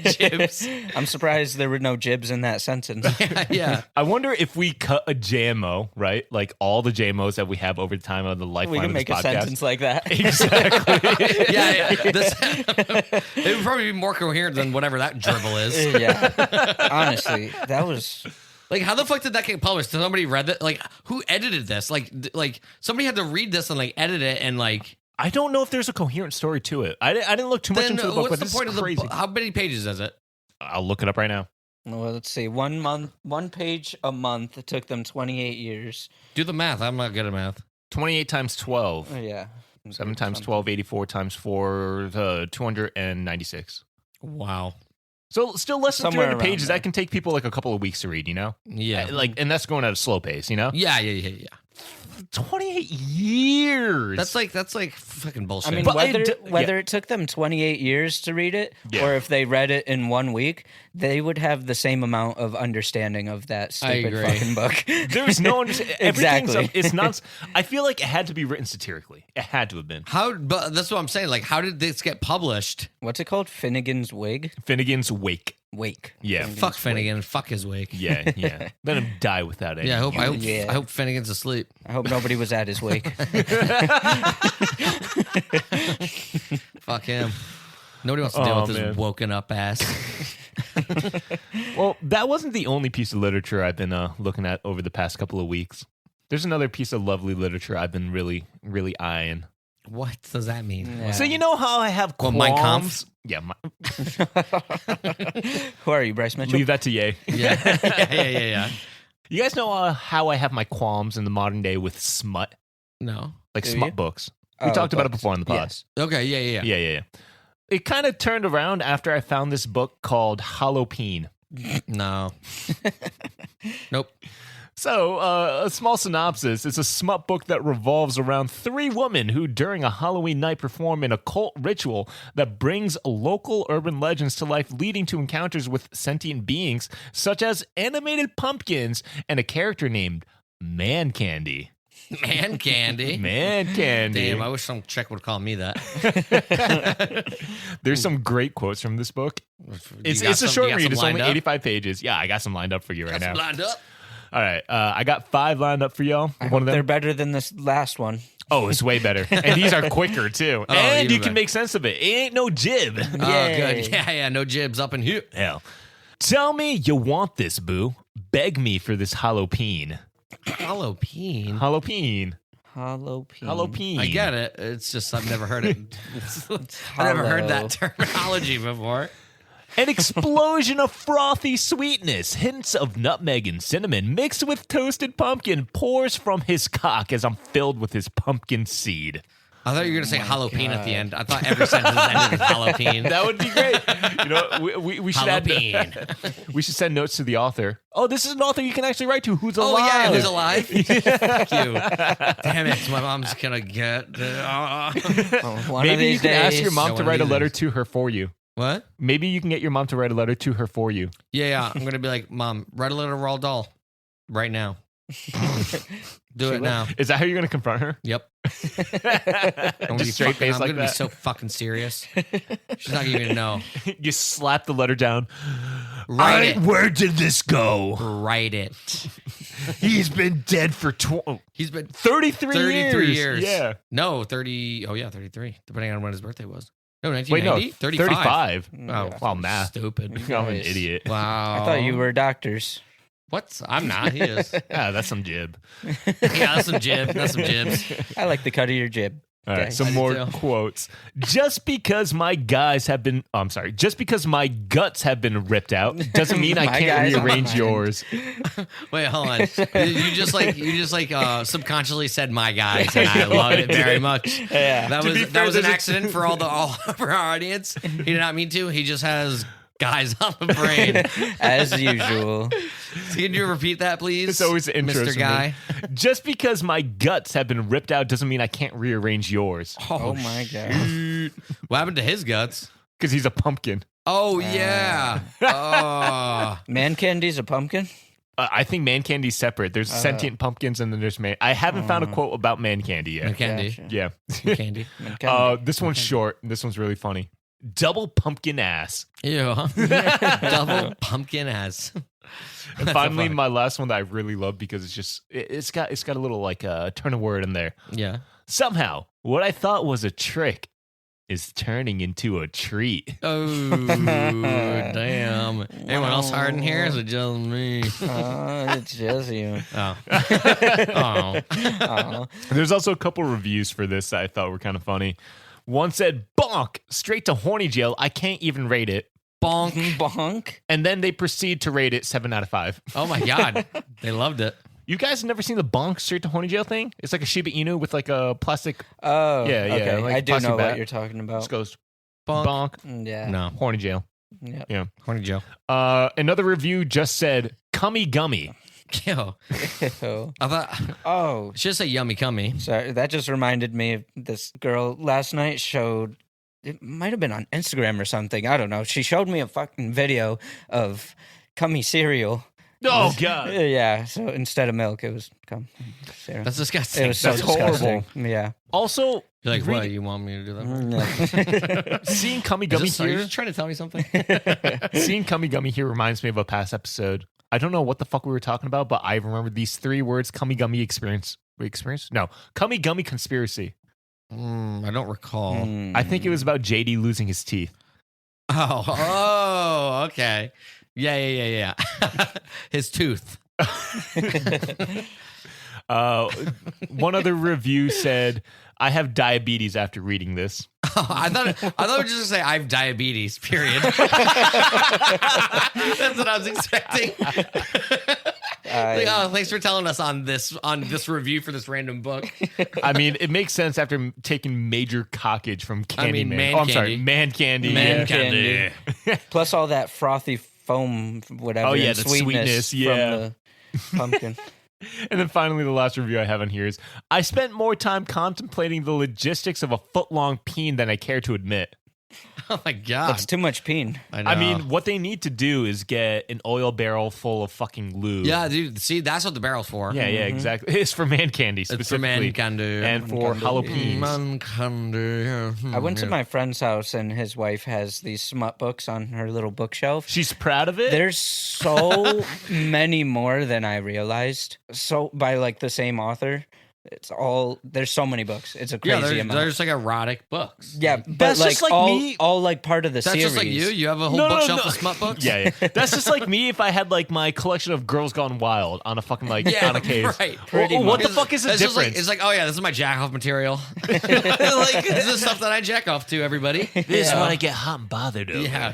Jibs. I'm surprised there were no jibs in that sentence. Yeah. I wonder if we cut a JMO, right? Like all the JMOs that we have over time of the lifeline We can of this make a podcast. sentence like that. Exactly. Yeah. It would probably be more coherent than whatever that dribble is. Yeah. Honestly, that was. Like, how the fuck did that get published? Did somebody read it? Like, who edited this? Like somebody had to read this and like edit it and like. I don't know if there's a coherent story to it. I didn't look too much Then into the book, what's but the this point is of crazy. the book? How many pages is it? I'll look it up right now. Well, let's see. 1 month, 1 page a month. It took them 28 years. Do the math. I'm not good at math. 28 times 12. Oh, yeah. 7 times 12, 84 times 4, 296. Wow. So still less than Somewhere 300 around pages. there. That can take people like a couple of weeks to read, you know? Yeah. And that's going at a slow pace, you know? Yeah. 28 years. That's like fucking bullshit. I mean, But whether it took them 28 years to read it, Yeah. or if they read it in 1 week, they would have the same amount of understanding of that stupid agree. fucking book. There's no understanding. Exactly. It's not. I feel like it had to be written satirically. It had to have been. but that's what I'm saying. Like, how did this get published? What's it called? Finnegan's Wig? Finnegan's Wake. Wake. Yeah. Fuck Finnegan. Fuck his wake. Yeah. Let him die without it. Yeah. Yeah. I hope Finnegan's asleep. I hope nobody was at his wake. Fuck him. Nobody wants to deal with man. his woken up ass. Well, that wasn't the only piece of literature I've been looking at over the past couple of weeks. There's another piece of lovely literature I've been really, really eyeing. What does that mean? Yeah. So you know how I have Well, qualms? Mein Kampf? Yeah. Who are you, Bryce Mitchell? Leave that to Ye. Yeah. You guys know how I have my qualms in the modern day with smut, No. like Do smut you? books. We talked about it before on the pod. Yes. Okay. Yeah. Yeah. It kind of turned around after I found this book called Halloween. No. Nope. So, a small synopsis. It's a smut book that revolves around 3 women who, during a Halloween night, perform an occult ritual that brings local urban legends to life, leading to encounters with sentient beings, such as animated pumpkins and a character named Man Candy. Man candy. Man Candy. Damn, I wish some chick would call me that. There's some great quotes from this book. It's a short read. It's only 85 pages. Yeah, I got some lined up for you right now. Lined up. All right. I got 5 lined up for y'all. I One hope of they're them. better than this last one. Oh, it's way better. And these are quicker, too. Oh, and even you can better. make sense of it. It ain't no jib. Oh, good. Yeah, no jibs up in here. Hell. Tell me you want this, boo. Beg me for this jalapeno. Jalapeno. Jalapeno. Jalapeno. Jalapeno. I get it. It's just I've never heard it. I've never heard that terminology before. An explosion of frothy sweetness, hints of nutmeg and cinnamon, mixed with toasted pumpkin, pours from his cock as I'm filled with his pumpkin seed. I thought you were going to say jalapeno at the end. I thought every sentence ended with jalapeno. That would be great. You know, we should we should send notes to the author. Oh, this is an author you can actually write to who's alive. Oh, yeah, who's alive? Fuck you. Damn it, my mom's going to get... Maybe you can ask your mom to write a letter these. to her for you. What? Maybe you can get your mom to write a letter to her for you. Yeah. I'm going to be like, Mom, write a letter to Roald Dahl right now. Do it now. Is that how you're going to confront her? Yep. Just straight face I'm like going to be that? so fucking serious. She's not even going to know. You slap the letter down. Write it. Where did this go? Write it. He's been dead for He's been 33 years. Yeah. No, 30. Oh, yeah, 33. Depending on when his birthday was. No, Wait, 1990? no. 35. 35. Oh, Wow, math. Stupid. I'm an idiot. Wow. I thought you were doctors. What? I'm not. He is. Yeah, that's some jib. Yeah, that's some jib. That's some jibs. I like the cut of your jib. All right, Okay. some I do more too. quotes. Just because my guys have been, just because my guts have been ripped out doesn't mean I My can't guys are rearrange mine. yours. Wait, hold on. You just subconsciously said my guys, and I love it very much. Yeah. That To be was fair, an there's a- accident for all of our audience. He did not mean to. He just has guys on the brain. As usual. So can you repeat that, please? It's always interesting. Mr. Guy. Just because my guts have been ripped out doesn't mean I can't rearrange yours. Oh my god. What happened to his guts? Because he's a pumpkin. Oh yeah. Oh. Man candy's a pumpkin? I think man candy's separate. There's sentient pumpkins and then there's man. I haven't found a quote about man candy yet. Candy. Gotcha. Yeah. Candy. Man candy. This one's short. This one's really funny. Double pumpkin ass. Ew. Double pumpkin ass. And finally, my last one that I really love because it's got a little like turn of word in there. Yeah. Somehow, what I thought was a trick is turning into a treat. Oh damn! Anyone else hard in here? Is it just me? It's just you. Oh. Oh. Oh. There's also a couple reviews for this that I thought were kind of funny. One said, bonk, straight to horny jail. I can't even rate it. Bonk. Bonk. And then they proceed to rate it 7 out of 5. Oh my god, they loved it. You guys have never seen the bonk straight to horny jail thing? It's like a Shiba Inu with like a plastic. Oh, Yeah, okay. like I do plastic know bat. what you're talking about. Just goes Bonk. bonk, Yeah. No, horny jail. Yep. Yeah. horny Joe. Another review just said, cummy gummy. Ew. Oh. I thought Oh. should say yummy cummy. Sorry, that just reminded me of this girl last night showed, it might have been on Instagram or something. I don't know. She showed me a fucking video of cummy cereal. Oh, God. Yeah, so instead of milk, it was cum cereal. That's disgusting. It was so That's horrible. disgusting. Yeah. Also, You're like, read- what? You want me to do that? seeing cummy Is gummy this- are you here, just trying to tell me something? seeing cummy gummy here reminds me of a past episode. I don't know what the fuck we were talking about, but I remember these 3 words: cummy gummy experience. No, cummy gummy conspiracy. I don't recall. I think it was about JD losing his teeth. Oh, okay. Yeah. His tooth. One other review said, "I have diabetes after reading this." Oh, I thought it was just gonna say I have diabetes. Period. That's what I was expecting. Like, oh, thanks for telling us on this review for this random book. I mean, it makes sense after taking major cockage from Candyman. man I'm sorry, candy. man candy. Man yeah. candy. Plus all that frothy foam, whatever. Oh, yeah, and the sweetness sweetness, yeah. from the pumpkin. And then finally, the last review I have on here is, I spent more time contemplating the logistics of a foot-long peen than I care to admit. Oh my god. That's too much peen. I mean, what they need to do is get an oil barrel full of fucking lube. yeah, dude. See, that's what the barrel's for. Yeah, exactly. It's for man candy It's for specifically. man candy. And for jalapenos. Man candy. I went to my friend's house and his wife has these smut books on her little bookshelf. She's proud of it? There's so many more than I realized. So by like the same author. It's all there's so many books. It's a Yeah, crazy amount. there's like erotic books. Yeah, but That's like, just like all, me. all like part of the That's series. just like you. You have a whole bookshelf of smut books. Yeah. That's just like me if I had like my collection of Girls Gone Wild on a fucking like on a case. Right. What the fuck is the It's just difference? it's like, oh yeah, this is my jack off material. Like this is stuff that I jack off to everybody. This is when I get hot and bothered over. Yeah,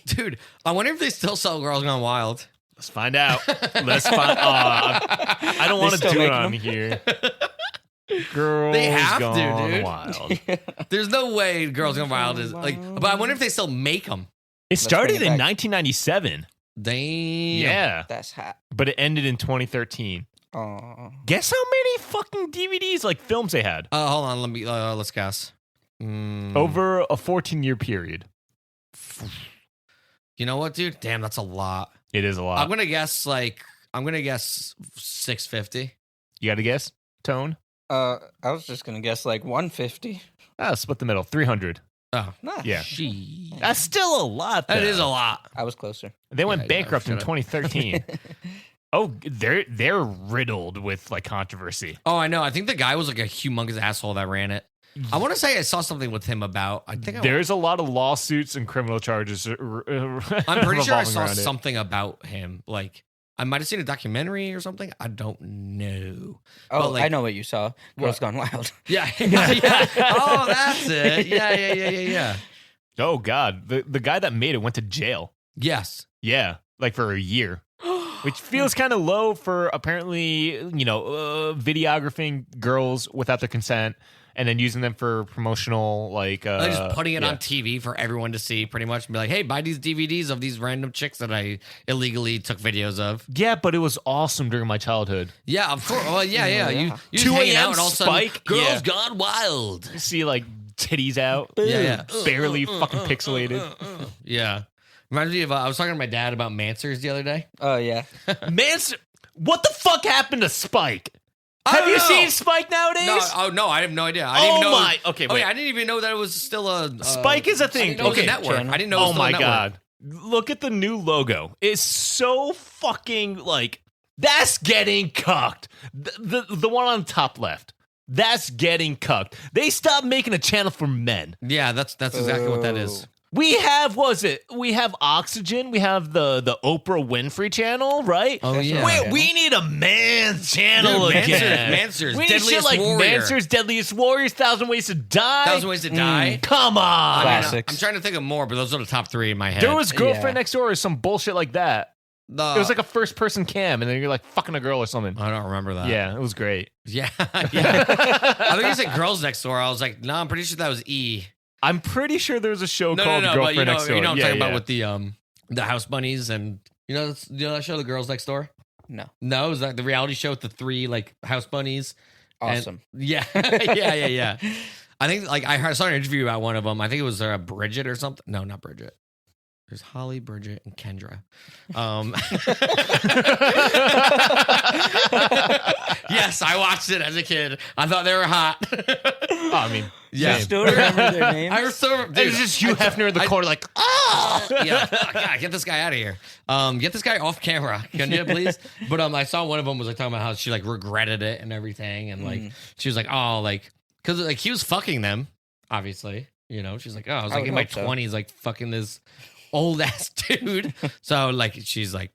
dude. I wonder if they still sell Girls Gone Wild. Let's find out. Let's find. I don't want to still do it making on them? here. Girls They have to, Gone dude. Wild. There's no way Girls Gone Wild is like. But I wonder if they still make them. It started bring it in back. 1997. Damn. Yeah, That's hot. but it ended in 2013. Oh, Guess how many fucking DVDs, like films, they had Hold on. Let me. Let's guess. over a 14-year period. You know what, dude? Damn, that's a lot. It is a lot. I'm gonna guess 650. You got to guess, Tone? I was just gonna guess like 150. Split the middle, 300. Oh, Nah, Yeah, she. that's still a lot. That though. is a lot. I was closer. They went Yeah, bankrupt in should've. 2013. Oh, they're riddled with like controversy. Oh, I know. I think the guy was like a humongous asshole that ran it. I want to say I saw something with him about. I think There's a lot of lawsuits and criminal charges. I'm pretty sure I revolving saw around it. something about him. Like I might have seen a documentary or something. I don't know. Oh, But, like- I know what you saw. Girls What? Gone Wild. Yeah, yeah. Oh, that's it. Yeah. Oh God, the guy that made it went to jail. Yes. Yeah, like for a year, which feels kind of low for apparently videographing girls without their consent and then using them for promotional like Just putting it yeah. on TV for everyone to see, pretty much, and be like, "Hey, buy these DVDs of these random chicks that I illegally took videos of." Yeah, but it was awesome during my childhood. Yeah, of course. Well, yeah. You 2 just hanging a.m. out and all of a sudden, Spike? Girls Yeah. Gone Wild. You see like titties out, Yeah. barely fucking pixelated. Yeah. Reminds me of I was talking to my dad about Mansers the other day. Oh yeah. Man, what the fuck happened to Spike? I Have don't you know. seen Spike nowadays? No, I have no idea. I didn't even know. my! Okay, Oh wait. yeah, I didn't even know that it was still a Spike is a I thing. didn't know it was a Okay. network. Channel. I didn't know. It was Oh still a my network. god! Look at the new logo. It's so fucking like that's getting cucked. The one on the top left. That's getting cucked. They stopped making a channel for men. Yeah, that's exactly what that is. We have we have Oxygen. We have the Oprah Winfrey channel, right? Oh yeah. We need a man's channel Dude, again. Mansers, we need shit Deadliest like Warrior. Mansers, Deadliest Warriors, 1,000 Ways to Die. 1,000 Ways to Die. Come on. I mean, Classics. I'm trying to think of more, but those are the top three in my head. There was Girlfriend Yeah. Next Door or some bullshit like that. It was like a first person cam, and then you're like fucking a girl or something. I don't remember that. Yeah, it was great. Yeah. Yeah. I think you said Girls Next Door. I was like, no, I'm pretty sure that was E. I'm pretty sure there was a show No, called but Girlfriend you know, Next Door. you know what I'm Yeah, talking yeah. about with the house bunnies and you know that show, The Girls Next Door? No. No, it was like the reality show with the three like house bunnies. And- Awesome. yeah. Yeah. I think like I saw an interview about one of them. I think it was Bridget or something. No, not Bridget. There's Holly, Bridget, and Kendra. Yes, I watched it as a kid. I thought they were hot. Oh, I mean, Yeah. You still remember their names? I was so dude, it's just Hugh Hefner in the corner, like, yeah, God, get this guy out of here. Get this guy off camera, can you please? But I saw one of them was like talking about how she like regretted it and everything, and like she was like, oh, like because like he was fucking them, obviously. You know, she's like, oh, I was I like would in my hope so. 20s, like fucking this old ass dude. So like she's like,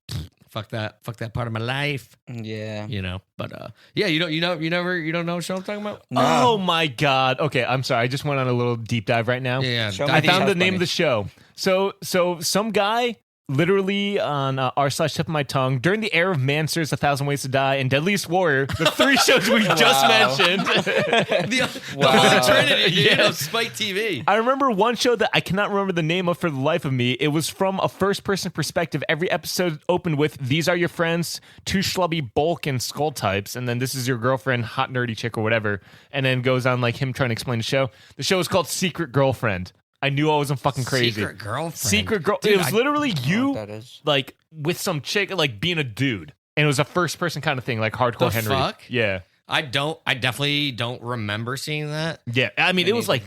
fuck that part of my life, Yeah. you know. But yeah, you don't know what show I'm talking about. No. oh my God. Okay, I'm sorry. I just went on a little deep dive right now. Yeah, Show me I these found the house name of the bunnies. show. So some guy literally on r/tip of my tongue during the era of Mansers, 1,000 Ways to Die, and Deadliest Warrior, the three shows we just Wow. mentioned. the Wow. Holy Trinity, you know, Yes. Spike TV. I remember one show that I cannot remember the name of for the life of me. It was from a first-person perspective. Every episode opened with, these are your friends, two schlubby bulk and skull types, and then this is your girlfriend, hot nerdy chick or whatever, and then goes on like him trying to explain the show. The show is called Secret Girlfriend. I knew I wasn't fucking crazy. Secret girlfriend. Secret girl. Dude, It was literally I don't know you, what that is. like with some chick, like being a dude, and it was a first-person kind of thing, like hardcore The Henry. fuck? Yeah, I definitely don't remember seeing that. yeah. I mean, it was like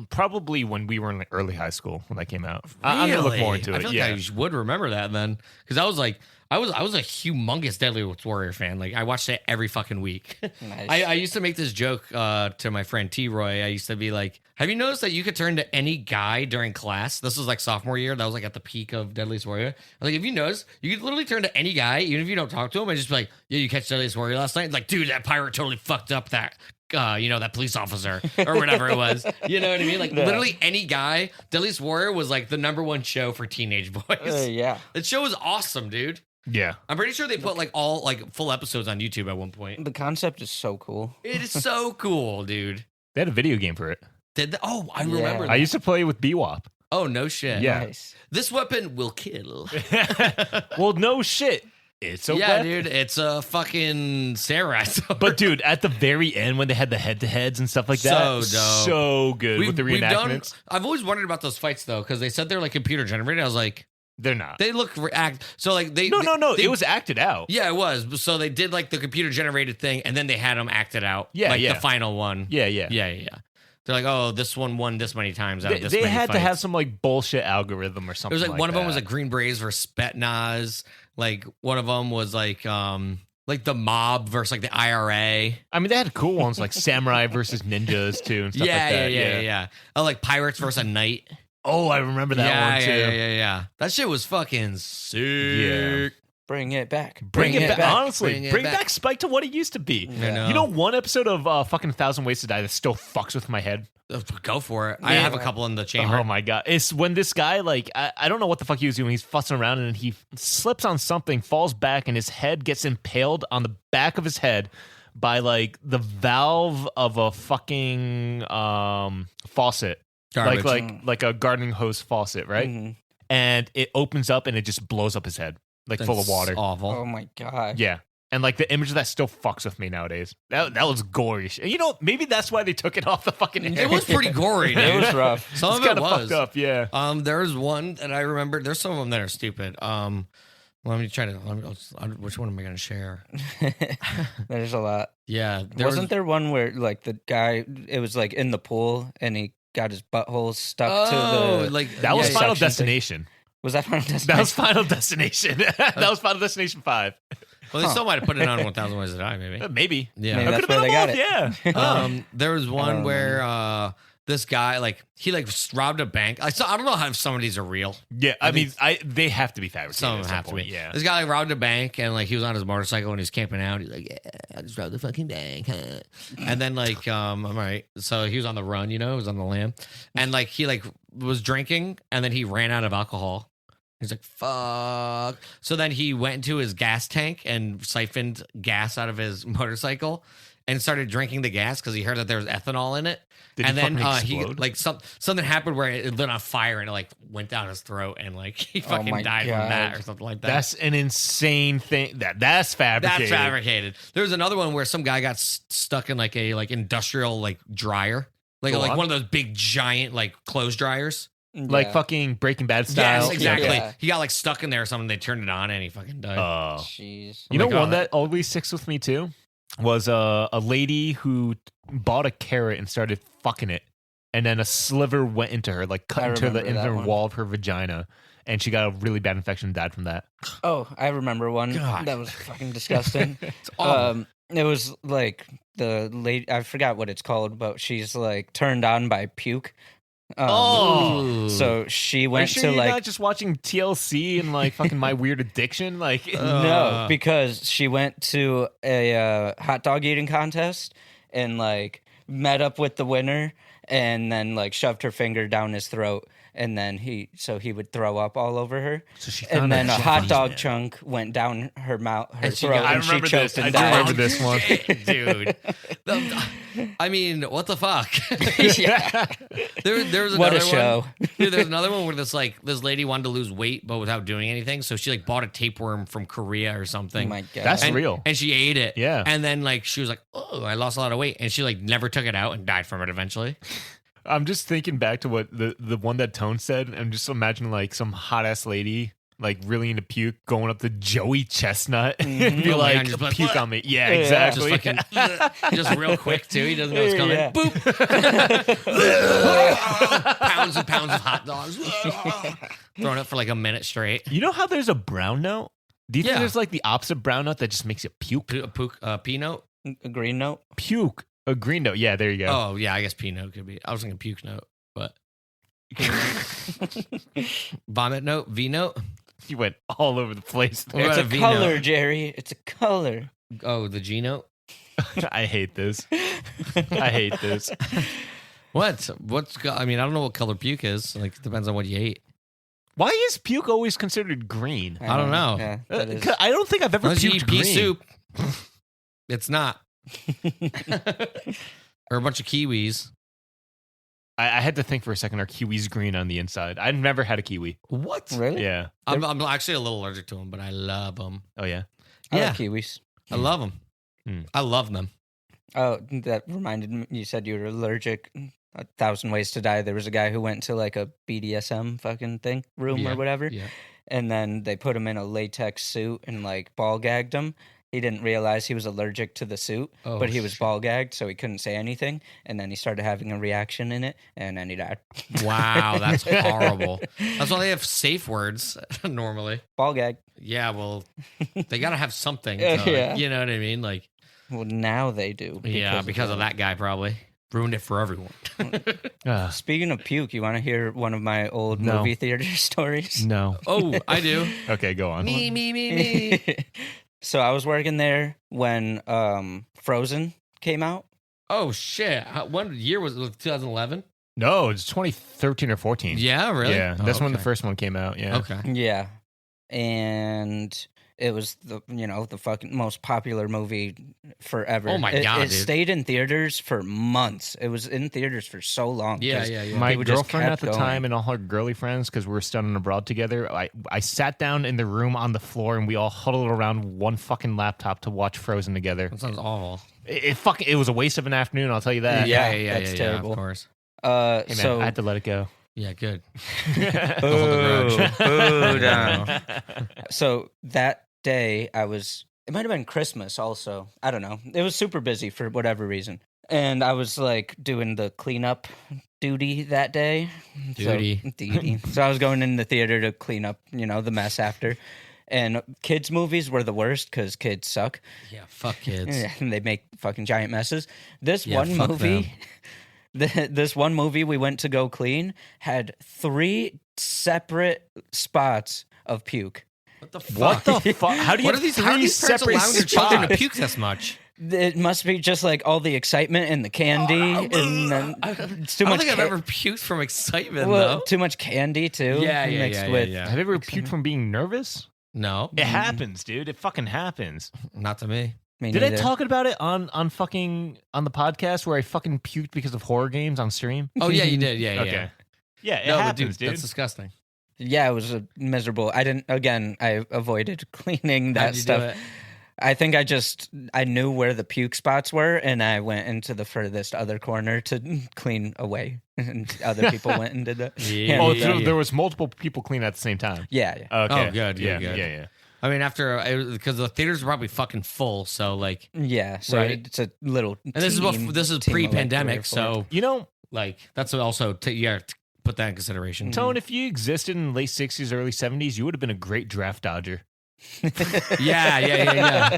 probably when we were in like early high school when that came out. I'm gonna look more into I it. feel Yeah. like I would remember that then, because I was like, I was a humongous Deadly Warrior fan. Like I watched it every fucking week. Nice. I used to make this joke to my friend T Roy. I used to be like, "Have you noticed that you could turn to any guy during class?" This was like sophomore year. That was like at the peak of Deadliest Warrior. I was like, "If you notice, you could literally turn to any guy, even if you don't talk to him, and just be like, yeah, you catch Deadliest Warrior last night?' Like, dude, that pirate totally fucked up that." That police officer or whatever it was. You know what I mean? Like literally any guy. Deadliest Warrior was like the #1 show for teenage boys. Yeah. That show was awesome, dude. Yeah. I'm pretty sure they put like all like full episodes on YouTube at one point. The concept is so cool. It is so cool, dude. They had a video game for it. I remember that. I used to play with BWAP. Oh, no shit. Yeah. Nice. This weapon will kill. Well, no shit. It's a Yeah, weapon. dude. It's a fucking samurai sword. But dude, at the very end when they had the head-to-heads and stuff like that, So dope. so good with the reenactments. I've always wondered about those fights though, because they said they're like computer generated. I was like, They're not. they look so like they No. they- It was acted out. Yeah, it was. So they did like the computer generated thing, and then they had them acted out. Yeah, like yeah. the final one. Yeah. Yeah. They're like, oh, this one won this many times out of this They many had to fights. have some like bullshit algorithm or It something. was like one of them that. was like Green Berets versus Spetsnaz. Like one of them was like the mob versus like the IRA. I mean, they had cool ones like samurai versus ninjas too and stuff like that. Yeah. Oh, like pirates versus a knight. Oh, I remember that one too. Yeah. That shit was fucking sick. Bring it back. Bring it back. Honestly, Bring it bring back. back Spike to what it used to be. I know. You know, one episode of fucking 1,000 Ways to Die that still fucks with my head. Go for it. I have a couple in the chamber. Oh my god! It's when this guy like I don't know what the fuck he was doing. He's fussing around and he slips on something, falls back, and his head gets impaled on the back of his head by like the valve of a fucking faucet, Garbage. like a gardening hose faucet, right? Mhm. And it opens up and it just blows up his head, like full of That's water. Awful. Oh my god. Yeah. And like the image of that still fucks with me nowadays. That was gory. You know, maybe that's why they took it off the fucking air. It was pretty gory, dude. It was rough. Some It's of it kinda was fucked up, yeah. There's one that I remember. There's some of them that are stupid. Which one am I going to share? There's a lot. Yeah. Wasn't there one where like the guy, it was like in the pool and he got his butthole stuck to the. like That was Yeah, Final suction thing. Destination. Was that Final Destination? That was Final Destination. That was Final Destination 5. Well, they still might have put it on 1,000 Ways to Die, maybe. Maybe. Yeah. Maybe That that's could've been where them they got both, yeah. There was I one don't where this guy he robbed a bank. I don't know how some of these are real. Yeah, I mean, they have to be fabricated. Some of at them some have to point, be. Yeah. This guy robbed a bank and he was on his motorcycle and he was camping out. He's like, yeah, I just robbed the fucking bank. Huh? And then I'm all right. So he was on the run, he was on the lam. And he was drinking and then he ran out of alcohol. He's like, fuck. So then he went into his gas tank and siphoned gas out of his motorcycle and started drinking the gas because he heard that there was ethanol in it. Did and he then fucking explode? something happened where it lit on fire and it went down his throat and he fucking my died from God. that or something like that. That's an insane thing. That's fabricated. That's fabricated. There was another one where some guy got stuck in a industrial dryer, Go on. one of those big giant clothes dryers. Like Yeah. fucking Breaking Bad style. Yes, exactly. Yeah. He got stuck in there or something. They turned it on and he fucking died. Oh. Jeez. You know Oh my one God. that always sticks with me too was a lady who bought a carrot and started fucking it, and then a sliver went into her, cut I into the remember that inner one. wall of her vagina, and she got a really bad infection and died from that. Oh, I remember one. God. That was fucking disgusting. It's awful. It was the lady, I forgot what it's called, but she's turned on by puke. So she Are you went sure to you're not just watching TLC and fucking My Weird Addiction? no, because she went to a hot dog eating contest and met up with the winner and then shoved her finger down his throat. And then he would throw up all over her. So she And found then a hot Japanese dog man. chunk went down her mouth, her And she throat, got- I and she remember choked this. and I do died. remember this one. Shit, dude. I mean, what the fuck? Yeah. There was another What a one. show. Dude, there's another one where this lady wanted to lose weight but without doing anything, so she bought a tapeworm from Korea or Oh something. my God. That's and, real. And she ate it. Yeah. And then she was like, "Oh, I lost a lot of weight," and she never took it out and died from it eventually. I'm just thinking back to what the one that Tone said. I'm just imagining some hot ass lady really into puke going up to Joey Chestnut and be Oh my like, God, just like, puke "What?" on me. Yeah, Yeah. Just exactly. fucking, just real quick too. He doesn't know it's coming. Yeah. Boop. Pounds and pounds of hot dogs. Throwing it for a minute straight. You know how there's a brown note? Do you think Yeah. there's like the opposite brown note that just makes you puke? P note? A green note. Puke. A green note. Yeah, there you go. Oh, yeah, I guess P note could be. I was thinking puke note, but vomit note, V note. You went all over the place there. What It's about a a V color, note? Jerry. It's a color. Oh, the G note. I hate this. I hate this. What? I mean, I don't know what color puke is. Like, it depends on what you ate. Why is puke always considered green? I don't know. Yeah, that is. I don't think I've ever Unless you puked eat pea green. soup, it's not. Or a bunch of kiwis. I had to think for a second. Are kiwis green on the inside? I've never had a kiwi. What? Really? Yeah. I'm actually a little allergic to them, but I love them. Oh yeah. I Yeah. like kiwis. I love them. Hmm. I love them. Oh, that reminded me. You said you were allergic. 1,000 Ways to Die. There was a guy who went to like a BDSM fucking thing room Yeah, or whatever, Yeah. and then they put him in a latex suit and like ball gagged him. He didn't realize he was allergic to the suit, Oh, but he was shit. ball gagged, so he couldn't say anything. And then he started having a reaction in it, and then he died. Wow, that's horrible. That's why they have safe words normally. Ball gag. Yeah, well, they got to have something. Yeah. You know what I mean? Like, Well, now they do. because of that guy probably ruined it for everyone. Speaking of puke, you want to hear one of my old No. movie theater stories? No. Oh, I do. Okay, go on. me. So I was working there when Frozen came out. Oh shit! What year was it? 2011? No, it's 2013 or 14. Yeah, really? Yeah, Oh, that's when the okay. first one came out. Yeah. Okay. Yeah. And it was the fucking most popular movie forever. Oh my It God, dude. stayed in theaters for months. It was in theaters for so long. Yeah, 'cause yeah, yeah. My People just girlfriend at kept the going. time and all her girly friends, because we were studying abroad together, I sat down in the room on the floor and we all huddled around one fucking laptop to watch Frozen together. That sounds awful. It was a waste of an afternoon, I'll tell you that. Yeah, that's terrible. Of course. Hey, man, So I had to let it go. Yeah, good. Boo, grudge. boo down. So that day it might have been Christmas also. I don't know. It was super busy for whatever reason. And I was like doing the cleanup duty that day. Duty. So I was going in the theater to clean up, the mess after. And kids' movies were the worst because kids suck. Yeah, fuck kids. And they make fucking giant messes. This Yeah, one fuck movie, this one movie we went to go clean had 3 separate spots of puke. What the fuck? What the fuck? How do you What are have these? How are three these parents separate allowing their children to spots? puke this much? It must be just like all the excitement and the candy, and then it's too I don't much. think I've ever puked from excitement well, though. too much candy too. Yeah, mixed yeah, with. yeah. Have you ever puked from being nervous? No, It happens, dude. It fucking happens. not to me. Me Did I neither. talk about it on the podcast where I fucking puked because of horror games on stream? Oh yeah, you did. Yeah, yeah. Okay. Yeah, Yeah, it no, but happens, dude. That's disgusting. Yeah, it was miserable. I avoided cleaning that How'd you do stuff. it? I think I knew where the puke spots were, and I went into the furthest other corner to clean away. And other people went and did that. Yeah. Oh, Yeah. so there was multiple people cleaning at the same time. Yeah, yeah. Okay. Oh, good, Yeah, good. yeah. I mean, because the theaters were probably fucking full, so like, Yeah, so Right. it's a little. and this is team this is of, like, 3 or pre-pandemic, 4. so You know, like that's also you got to put that in consideration. Tone, if you existed in the late 60s, early 70s, you would have been a great draft dodger. Yeah.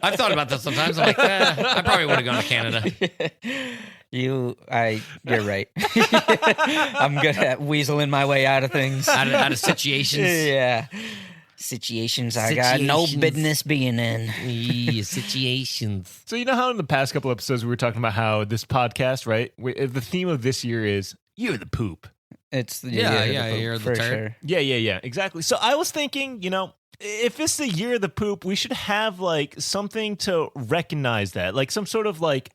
I've thought about that sometimes. I'm like, I probably would have gone to Canada. You're right. I'm good at weaseling my way out of things. out of situations. Yeah. Situations I got no Situations. business being in. Yeah, situations. So you know how in the past couple episodes we were talking about how this podcast, right? The theme of this year is "You're the poop." It's Yeah, poop, you're the for turd. sure. Yeah, exactly. So I was thinking, if it's the year of the poop, we should have like something to recognize that, like some sort of like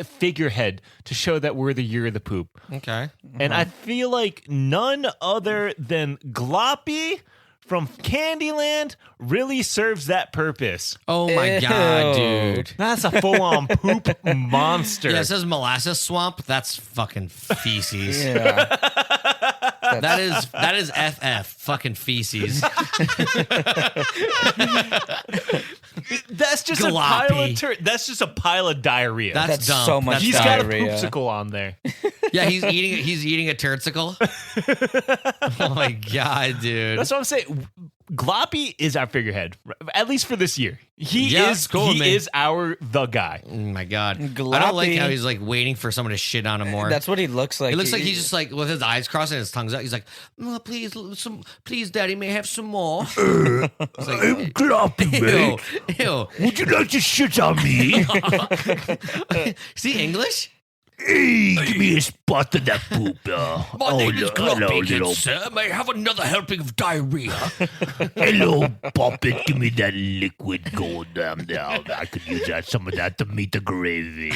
figurehead to show that we're the year of the poop. Okay. And I feel like none other than Gloppy from Candyland really serves that purpose. Oh my god, Ew. dude. That's a full-on poop monster. Yeah, it says molasses swamp. That's fucking feces. Yeah. That is FF fucking feces. That's just Gloppy. that's just a pile of diarrhea. That's dumb. so much He's got a diarrhea. poopsicle on there. Yeah, he's eating a turdsicle. Oh my god, dude. That's what I'm saying. Gloppy is our figurehead, at least for this year. He is the guy. Oh my God. Gloppy. I don't like how he's like waiting for someone to shit on him more. That's what he looks like. It looks like he's just like with his eyes crossed and his tongue's out. He's like, oh, please, Daddy, may I have some more? It's like, I'm Gloppy, mate. Ew. Would you like to shit on me? Is he English? Hey, give me a spot of that poop. My name is Gloppy, good sir. May I have another helping of diarrhea? Hello, Poppet. Give me that liquid gold down there. I could use some of that to meet the gravy.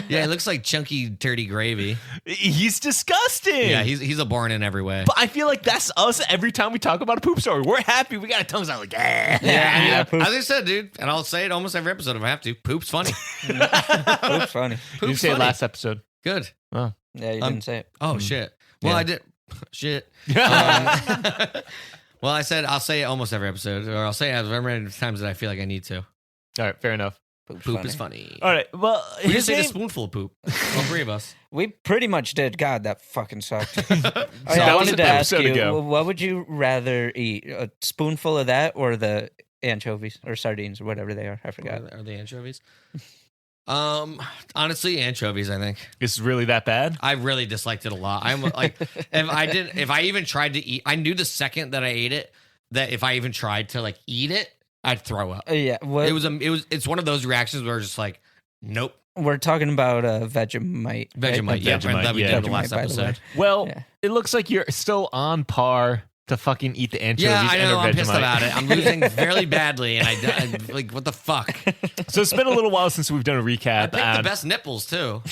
Yeah, it looks like chunky, dirty gravy. He's disgusting. Yeah, he's a born in every way. But I feel like that's us every time we talk about a poop story. We're happy. We got our tongues out like, Yeah, as I said, dude, and I'll say it almost every episode if I have to. Poop's funny. Poop's funny. You say it last episode. Good. Oh. Yeah, you didn't say it. Oh, shit. Well, Yeah. I did. Shit. Well, I said I'll say it almost every episode, or I'll say it as many times that I feel like I need to. All right, fair enough. Poop is funny. All right, well, We his just ate a name, spoonful of poop. All three of us. We pretty much did. God, that fucking sucked. So I that was wanted an to ask episode you, ago. what would you rather eat? A spoonful of that or the anchovies or sardines or whatever they are? I forgot. Are they anchovies? Honestly, anchovies. I think It's really that bad? I really disliked it a lot. I'm like, if I even tried to eat, I knew the second that I ate it that if I even tried to like eat it, I'd throw up. Yeah, It's one of those reactions where it's just like, nope. we're talking about Vegemite. Vegemite, yeah, Vegemite, that we yeah. did the last Vegemite, by the way. episode. Well, Yeah. it looks like you're still on par to fucking eat the anchovies Yeah, I and know. a I'm pissed Vegemite. about it. I'm losing fairly badly, and I like, what the fuck? So it's been a little while since we've done a I recap. picked the and best nipples too.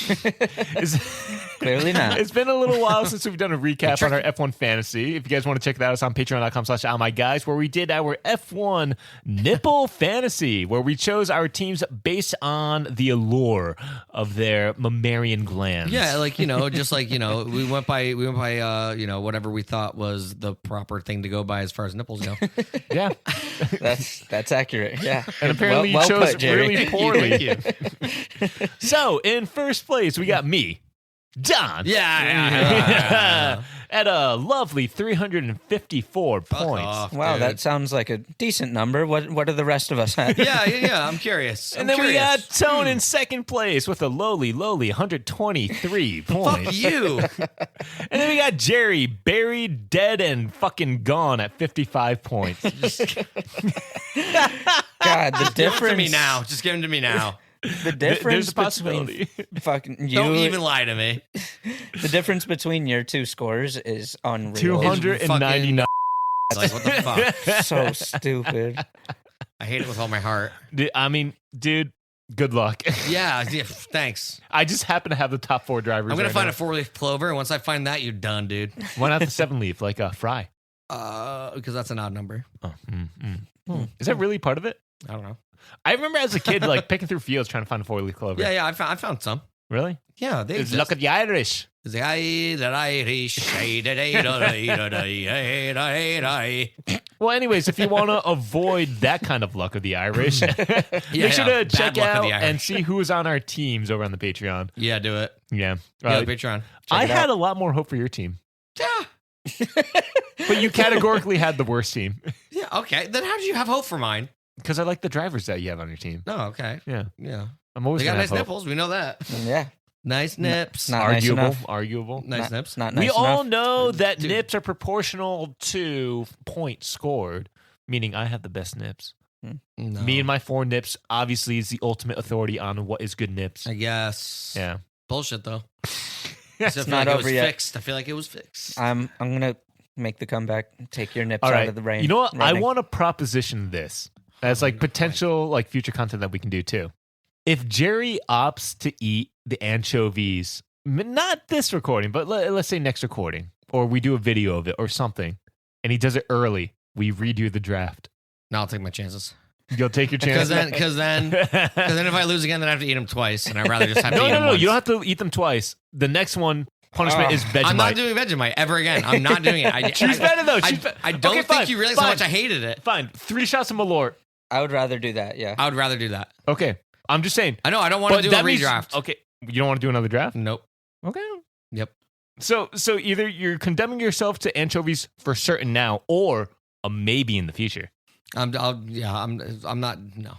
Clearly not. It's been a little while since we've done a recap on our F1 fantasy. If you guys want to check that out, it's on patreon.com/ohmyguys, where we did our F1 nipple fantasy, where we chose our teams based on the allure of their mammalian glands. Yeah, like just like we went by whatever we thought was the proper thing to go by as far as nipples go. Yeah. That's accurate. Yeah. And apparently Well you chose put, Jerry. really poorly. Thank you. So in first place, we got me, Don. Yeah. At a lovely 354 Fuck points. off, Wow, dude. that sounds like a decent number. What are the rest of us at? Yeah. I'm curious. And then we got Tone in second place with a lowly 123 points. Fuck you. And then we got Jerry buried, dead, and fucking gone at 55 points. God, the Give it to difference. me now. Just give them to me now. The difference There's a possibility. between fucking you. Don't even lie to me. The difference between your two scores is unreal. 299. Like, what the fuck? So stupid. I hate it with all my heart. I mean, dude, good luck. Yeah, thanks. I just happen to have the top 4 drivers. I'm gonna right find now. a 4-leaf clover, and once I find that, you're done, dude. Why not the 7-leaf, like a fry? Because that's an odd number. Oh, Is that really part of it? I don't know. I remember as a kid, like picking through fields trying to find a 4-leaf clover. Yeah, I found some. Really? Yeah, they It's exist. look at the Irish. The Irish. Well, anyways, if you want to avoid that kind of luck of the Irish, make sure to bad check luck of out the Irish. and see who is on our teams over on the Patreon. Yeah, do it. Yeah. Yeah, the Patreon. I it had out. a lot more hope for your team, Yeah. but you categorically had the worst team Yeah. Okay. Then how did you have hope for mine? because I like the drivers that you have on your team. Oh, okay. Yeah. Yeah. I'm always They got gonna nice have hope. nipples. We know that. Yeah. Nice nips. Not nice Arguable. enough. Arguable. Nice Not- nips. Not We nice all enough. know that Dude. nips are proportional to points scored, meaning I have the best nips. No. Me and my 4 nips obviously is the ultimate authority on what is good nips. I guess. Yeah. Bullshit though. I It's feel not like it was over yet. fixed. I feel like it was fixed. I'm gonna make the comeback. Take your nips All right. out of the rain. You know what? I running. want to proposition this as like potential like future content that we can do too. If Jerry opts to eat the anchovies, not this recording, but let's say next recording, or we do a video of it or something, and he does it early, we redo the draft. No, I'll take my chances. You'll take your Because chances. then if I lose again, then I have to eat them twice, and I'd rather just have to eat them No. once. You don't have to eat them twice. The next one punishment is Vegemite. I'm not doing Vegemite ever again. I'm not doing it. Choose better though. I don't Okay, think fine, you realize fine. how much I hated it. Fine. 3 shots of Malort. I would rather do that. Yeah. I would rather do that. Okay. I'm just saying. I know. I don't want to do a that means- redraft. Okay. You don't want to do another draft? Nope. Okay. Yep. So either you're condemning yourself to anchovies for certain now, or a maybe in the future. I'm not. No.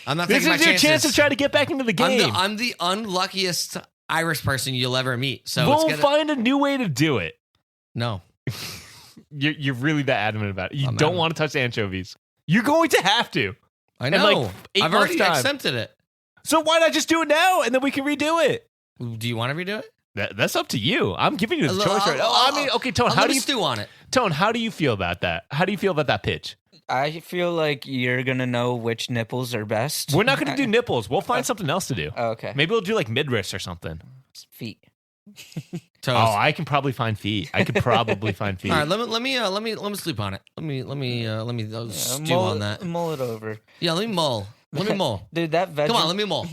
I'm not. This taking my is your chance chances. to try to get back into the game. I'm the unluckiest Irish person you'll ever meet. So we'll find a new way to do it. No. You're really that adamant about it. You I'm don't adamant. want to touch the anchovies. You're going to have to. I In know. like 8 I've months' already time. accepted it. So why not just do it now and then we can redo it? Do you want to redo it? That's up to you. I'm giving you the choice right now. I mean, okay, Tone, I'll how let do me you stew on it? Tone, how do you feel about that? How do you feel about that pitch? I feel like you're gonna know which nipples are best. We're not going to do nipples. We'll find something else to do. Okay. Maybe we'll do like mid-wrists or something. Feet. Toes. Oh, I can probably find feet. I could probably find feet. All right, let me sleep on it. Let me stew on that. Mull it over. Yeah, let me mull. Let me mull. Dude, that Come on, let me mull.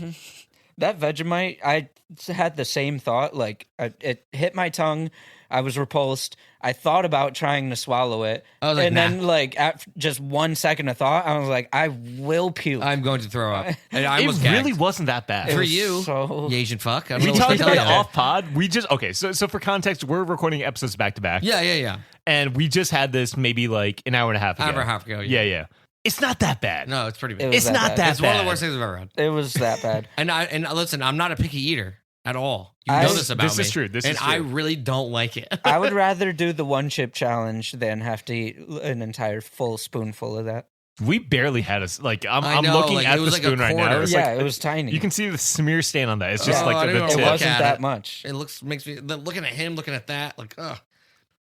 That Vegemite, I had the same thought. Like, it hit my tongue. I was repulsed. I thought about trying to swallow it. I was like, and nah. then, like, at just 1 second of thought, I was like, I will puke. I'm going to throw up. And I It almost really gagged. wasn't that bad. It For was you, so- you Asian fuck. I don't We know what to talked tell about it you. off pod. We just so for context, we're recording episodes back to back. Yeah. And we just had this maybe like an hour and a half ago. Hour and a half ago. Yeah. It's not that bad. No, it's pretty It bad. was It's that not bad. that It's bad. one of the worst things I've ever had. It was that bad. And listen, I'm not a picky eater at all. You I- know this about me. This is true. This and is true. I really don't like it. I would rather do the 1 chip challenge than have to eat an entire full spoonful of that. We barely had a like. I I'm know, looking like, at it the was like a spoon right now. quarter. It's Yeah, like, it was tiny. you can see the smear stain on that. It's just Oh, I like didn't the wanna it tip. look wasn't at that it. much. It makes me looking at him, looking at that, like, ugh.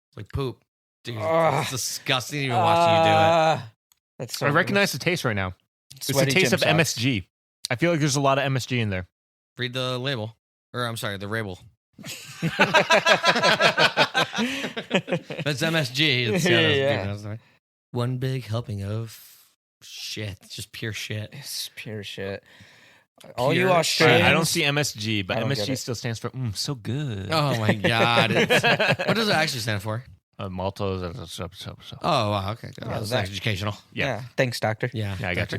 It's like poop. Dude, Ugh. it's disgusting even watching you do it. That's so I recognize the taste right now. It's the taste of MSG. I feel like there's a lot of MSG in there. Read the label. Or I'm sorry, the label. That's MSG. It's, Yeah. that's right. One big helping of shit. It's just pure shit. It's pure shit. All you Pure Australians. I don't see MSG, but I don't get MSG it. still stands for so good. Oh my god. What does it actually stand for? Maltose. Oh wow, okay. Good. Yeah, That's that- educational. Yeah. Thanks, doctor. Yeah. Yeah, I got you.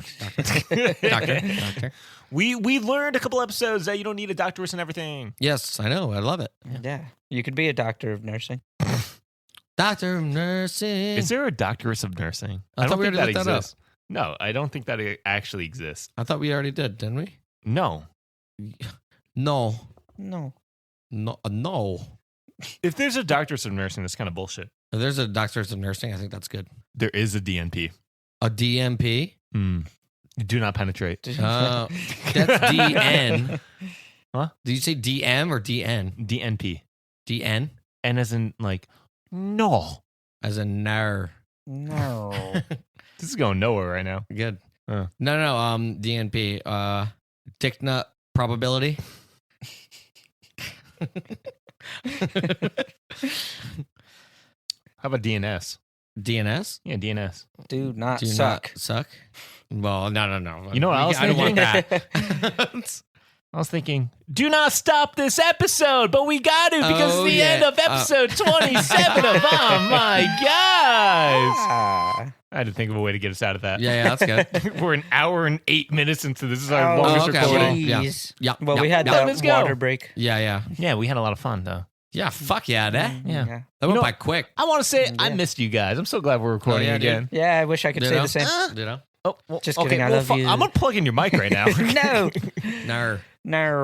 Doctor. We learned a couple episodes that you don't need a doctorate and everything. Yes, I know. I love it. Yeah. You could be a doctor of nursing. Doctor of nursing. Is there a doctorate of nursing? I thought we think already looked that up. exists. No, I don't think that it actually exists. I thought we already did, didn't we? No. No. No. No. If there's a doctorate of nursing, that's kind of bullshit. If there's a doctorate of nursing, I think that's good. There is a DNP. A DMP? Do not penetrate. That's DN. Huh? Did you say DM or DN? DNP. DN? And as in, like, no. As a nar. No. This is going nowhere right now. Good. Huh. No. DNP. Dick nut probability. How about DNS? DNS? Yeah, DNS. Do not Do suck. not suck? Well, no. You know what I was don't want thinking? that. I was thinking, do not stop this episode, but we got to because Oh, it's the yeah. end of episode 27 of Oh My Guys. Ah. I had to think of a way to get us out of that. Yeah, that's good. We're an hour and 8 minutes into this. Is our Oh, longest okay, recording. well, yeah. Jeez. Yeah. Well, yeah, we had yeah. that Let's go. water break. Yeah. Yeah, we had a lot of fun, though. Yeah, fuck yeah, that. Yeah. That You went know- by quick. I want to say I Yeah. missed you guys. I'm so glad we're recording yeah, dude. again. Yeah, I wish I could say Ditto. the same. Ditto. Oh, well, Just okay, kidding, I well, love you. I'm unplugging your mic right now. No. Nar. No.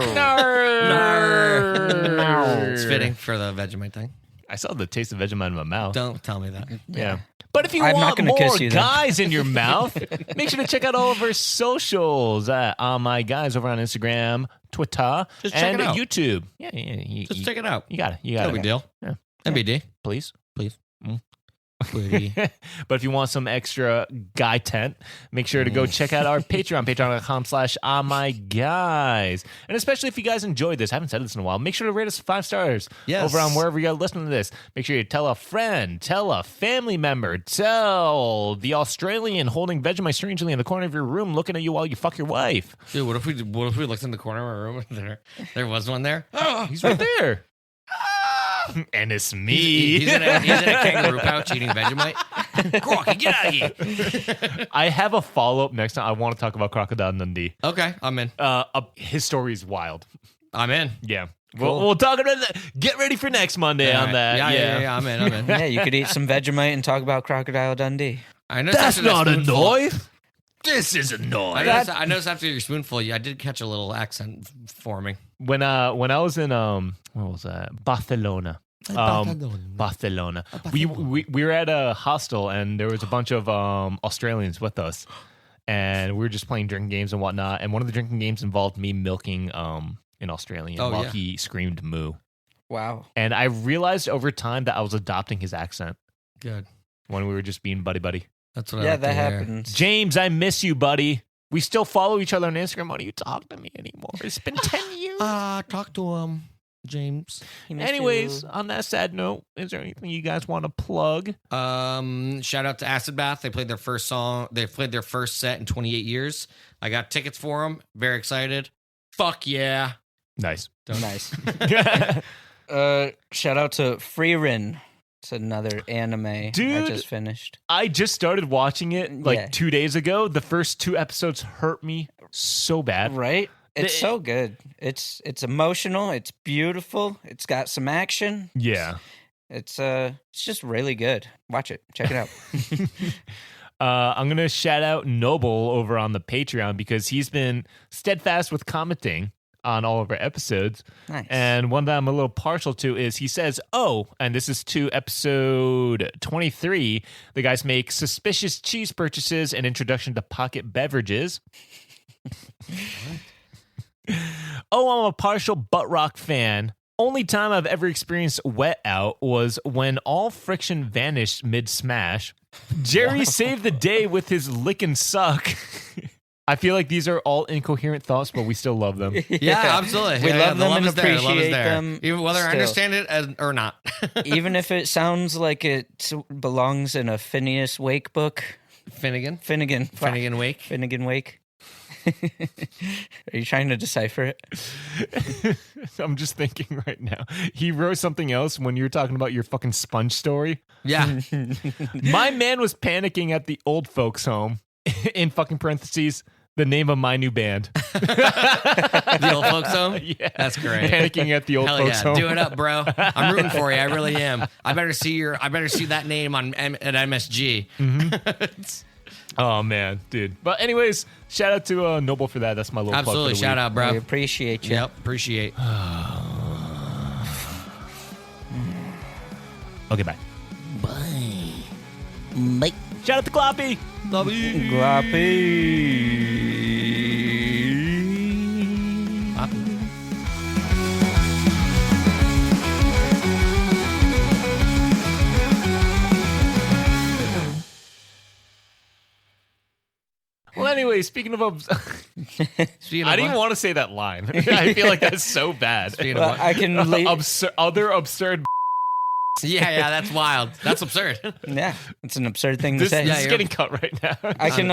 Nar. It's fitting for the Vegemite thing. I saw the taste of Vegemite in my mouth. Don't tell me that. Yeah. But if you I'm not want gonna more kiss you, then. guys in your mouth, make sure to check out all of our socials at My Guys over on Instagram, Twitter, Just check and it out. YouTube. Yeah. You, Just check it out. You got it. You got No it. big deal. Yeah. MBD. Please. Pretty. But if you want some extra guy tent, make sure to go check out our Patreon, patreon.com/ahmyguys. And especially if you guys enjoyed this, I haven't said this in a while, make sure to rate us 5 stars Yes. over on wherever you're listening to this. Make sure you tell a friend, tell a family member, tell the Australian holding Vegemite strangely in the corner of your room looking at you while you fuck your wife. Dude, what if we looked in the corner of our room and there was one there? He's right there. And it's me. He's in a kangaroo pouch eating Vegemite. Crocky, get out of here. I have a follow-up next time. I want to talk about Crocodile Dundee. Okay, I'm in. His story is wild. I'm in. Yeah. We'll talk about that. Get ready for next Monday on that. Yeah. I'm in. Yeah, you could eat some Vegemite and talk about Crocodile Dundee. I know That's not a spoonful. knife. This is a knife. I noticed after your spoonful, I did catch a little accent forming. When I was in what was that? Barcelona. Barcelona. We were at a hostel and there was a bunch of Australians with us, and we were just playing drinking games and whatnot. And one of the drinking games involved me milking an Australian while he screamed moo. Wow. And I realized over time that I was adopting his accent Good. when we were just being buddy. That's what I Yeah, like to that hear. happens. James, I miss you, buddy. We still follow each other on Instagram. Why don't you talk to me anymore? It's been 10 years. Talk to him, James. Anyways, on that sad note, is there anything you guys want to plug? Shout out to Acid Bath. They played their first song. They played their first set in 28 years. I got tickets for them. Very excited. Fuck yeah. Nice. Nice. Shout out to Freerin. It's another anime Dude, I just finished. I just started watching it Yeah. 2 days ago. The first 2 episodes hurt me so bad. Right? It's so good. It's emotional. It's beautiful. It's got some action. Yeah. It's just really good. Watch it. Check it out. I'm going to shout out Noble over on the Patreon because he's been steadfast with commenting on all of our episodes. Nice. And one that I'm a little partial to is he says, and this is to episode 23, the guys make suspicious cheese purchases and introduction to pocket beverages. I'm a partial butt rock fan. Only time I've ever experienced wet out was when all friction vanished mid-smash. Jerry saved the day with his lick and suck. I feel like these are all incoherent thoughts, but we still love them. Yeah, absolutely. We love the them and is there. The love is appreciate there. them Even whether I still. understand it or not. Even if it sounds like it belongs in a Phineas Wake book. Finnegan Wake. Finnegan Wake. Are you trying to decipher it? I'm just thinking right now. He wrote something else when you were talking about your fucking sponge story. Yeah. My man was panicking at the old folks' home. In fucking parentheses, the name of my new band. The old folks home? Yeah. That's great. Panicking at the old Hell folks yeah. home. Do it up, bro. I'm rooting for you. I really am. I better see that name at MSG. Oh man, dude. But anyways, shout out to Noble for that. That's my little Absolutely. plug for the Shout week. out, bro. We appreciate you. Yep. Appreciate. Okay, bye. Bye. Shout out to Gloppy. Well, anyway, speaking of, Speaking I of didn't what? want to say that line. I feel like that's so bad. Speaking of Well, what? I can Other absurd. Yeah, that's wild. That's absurd. Yeah, it's an absurd thing to This say. is getting cut right now. I can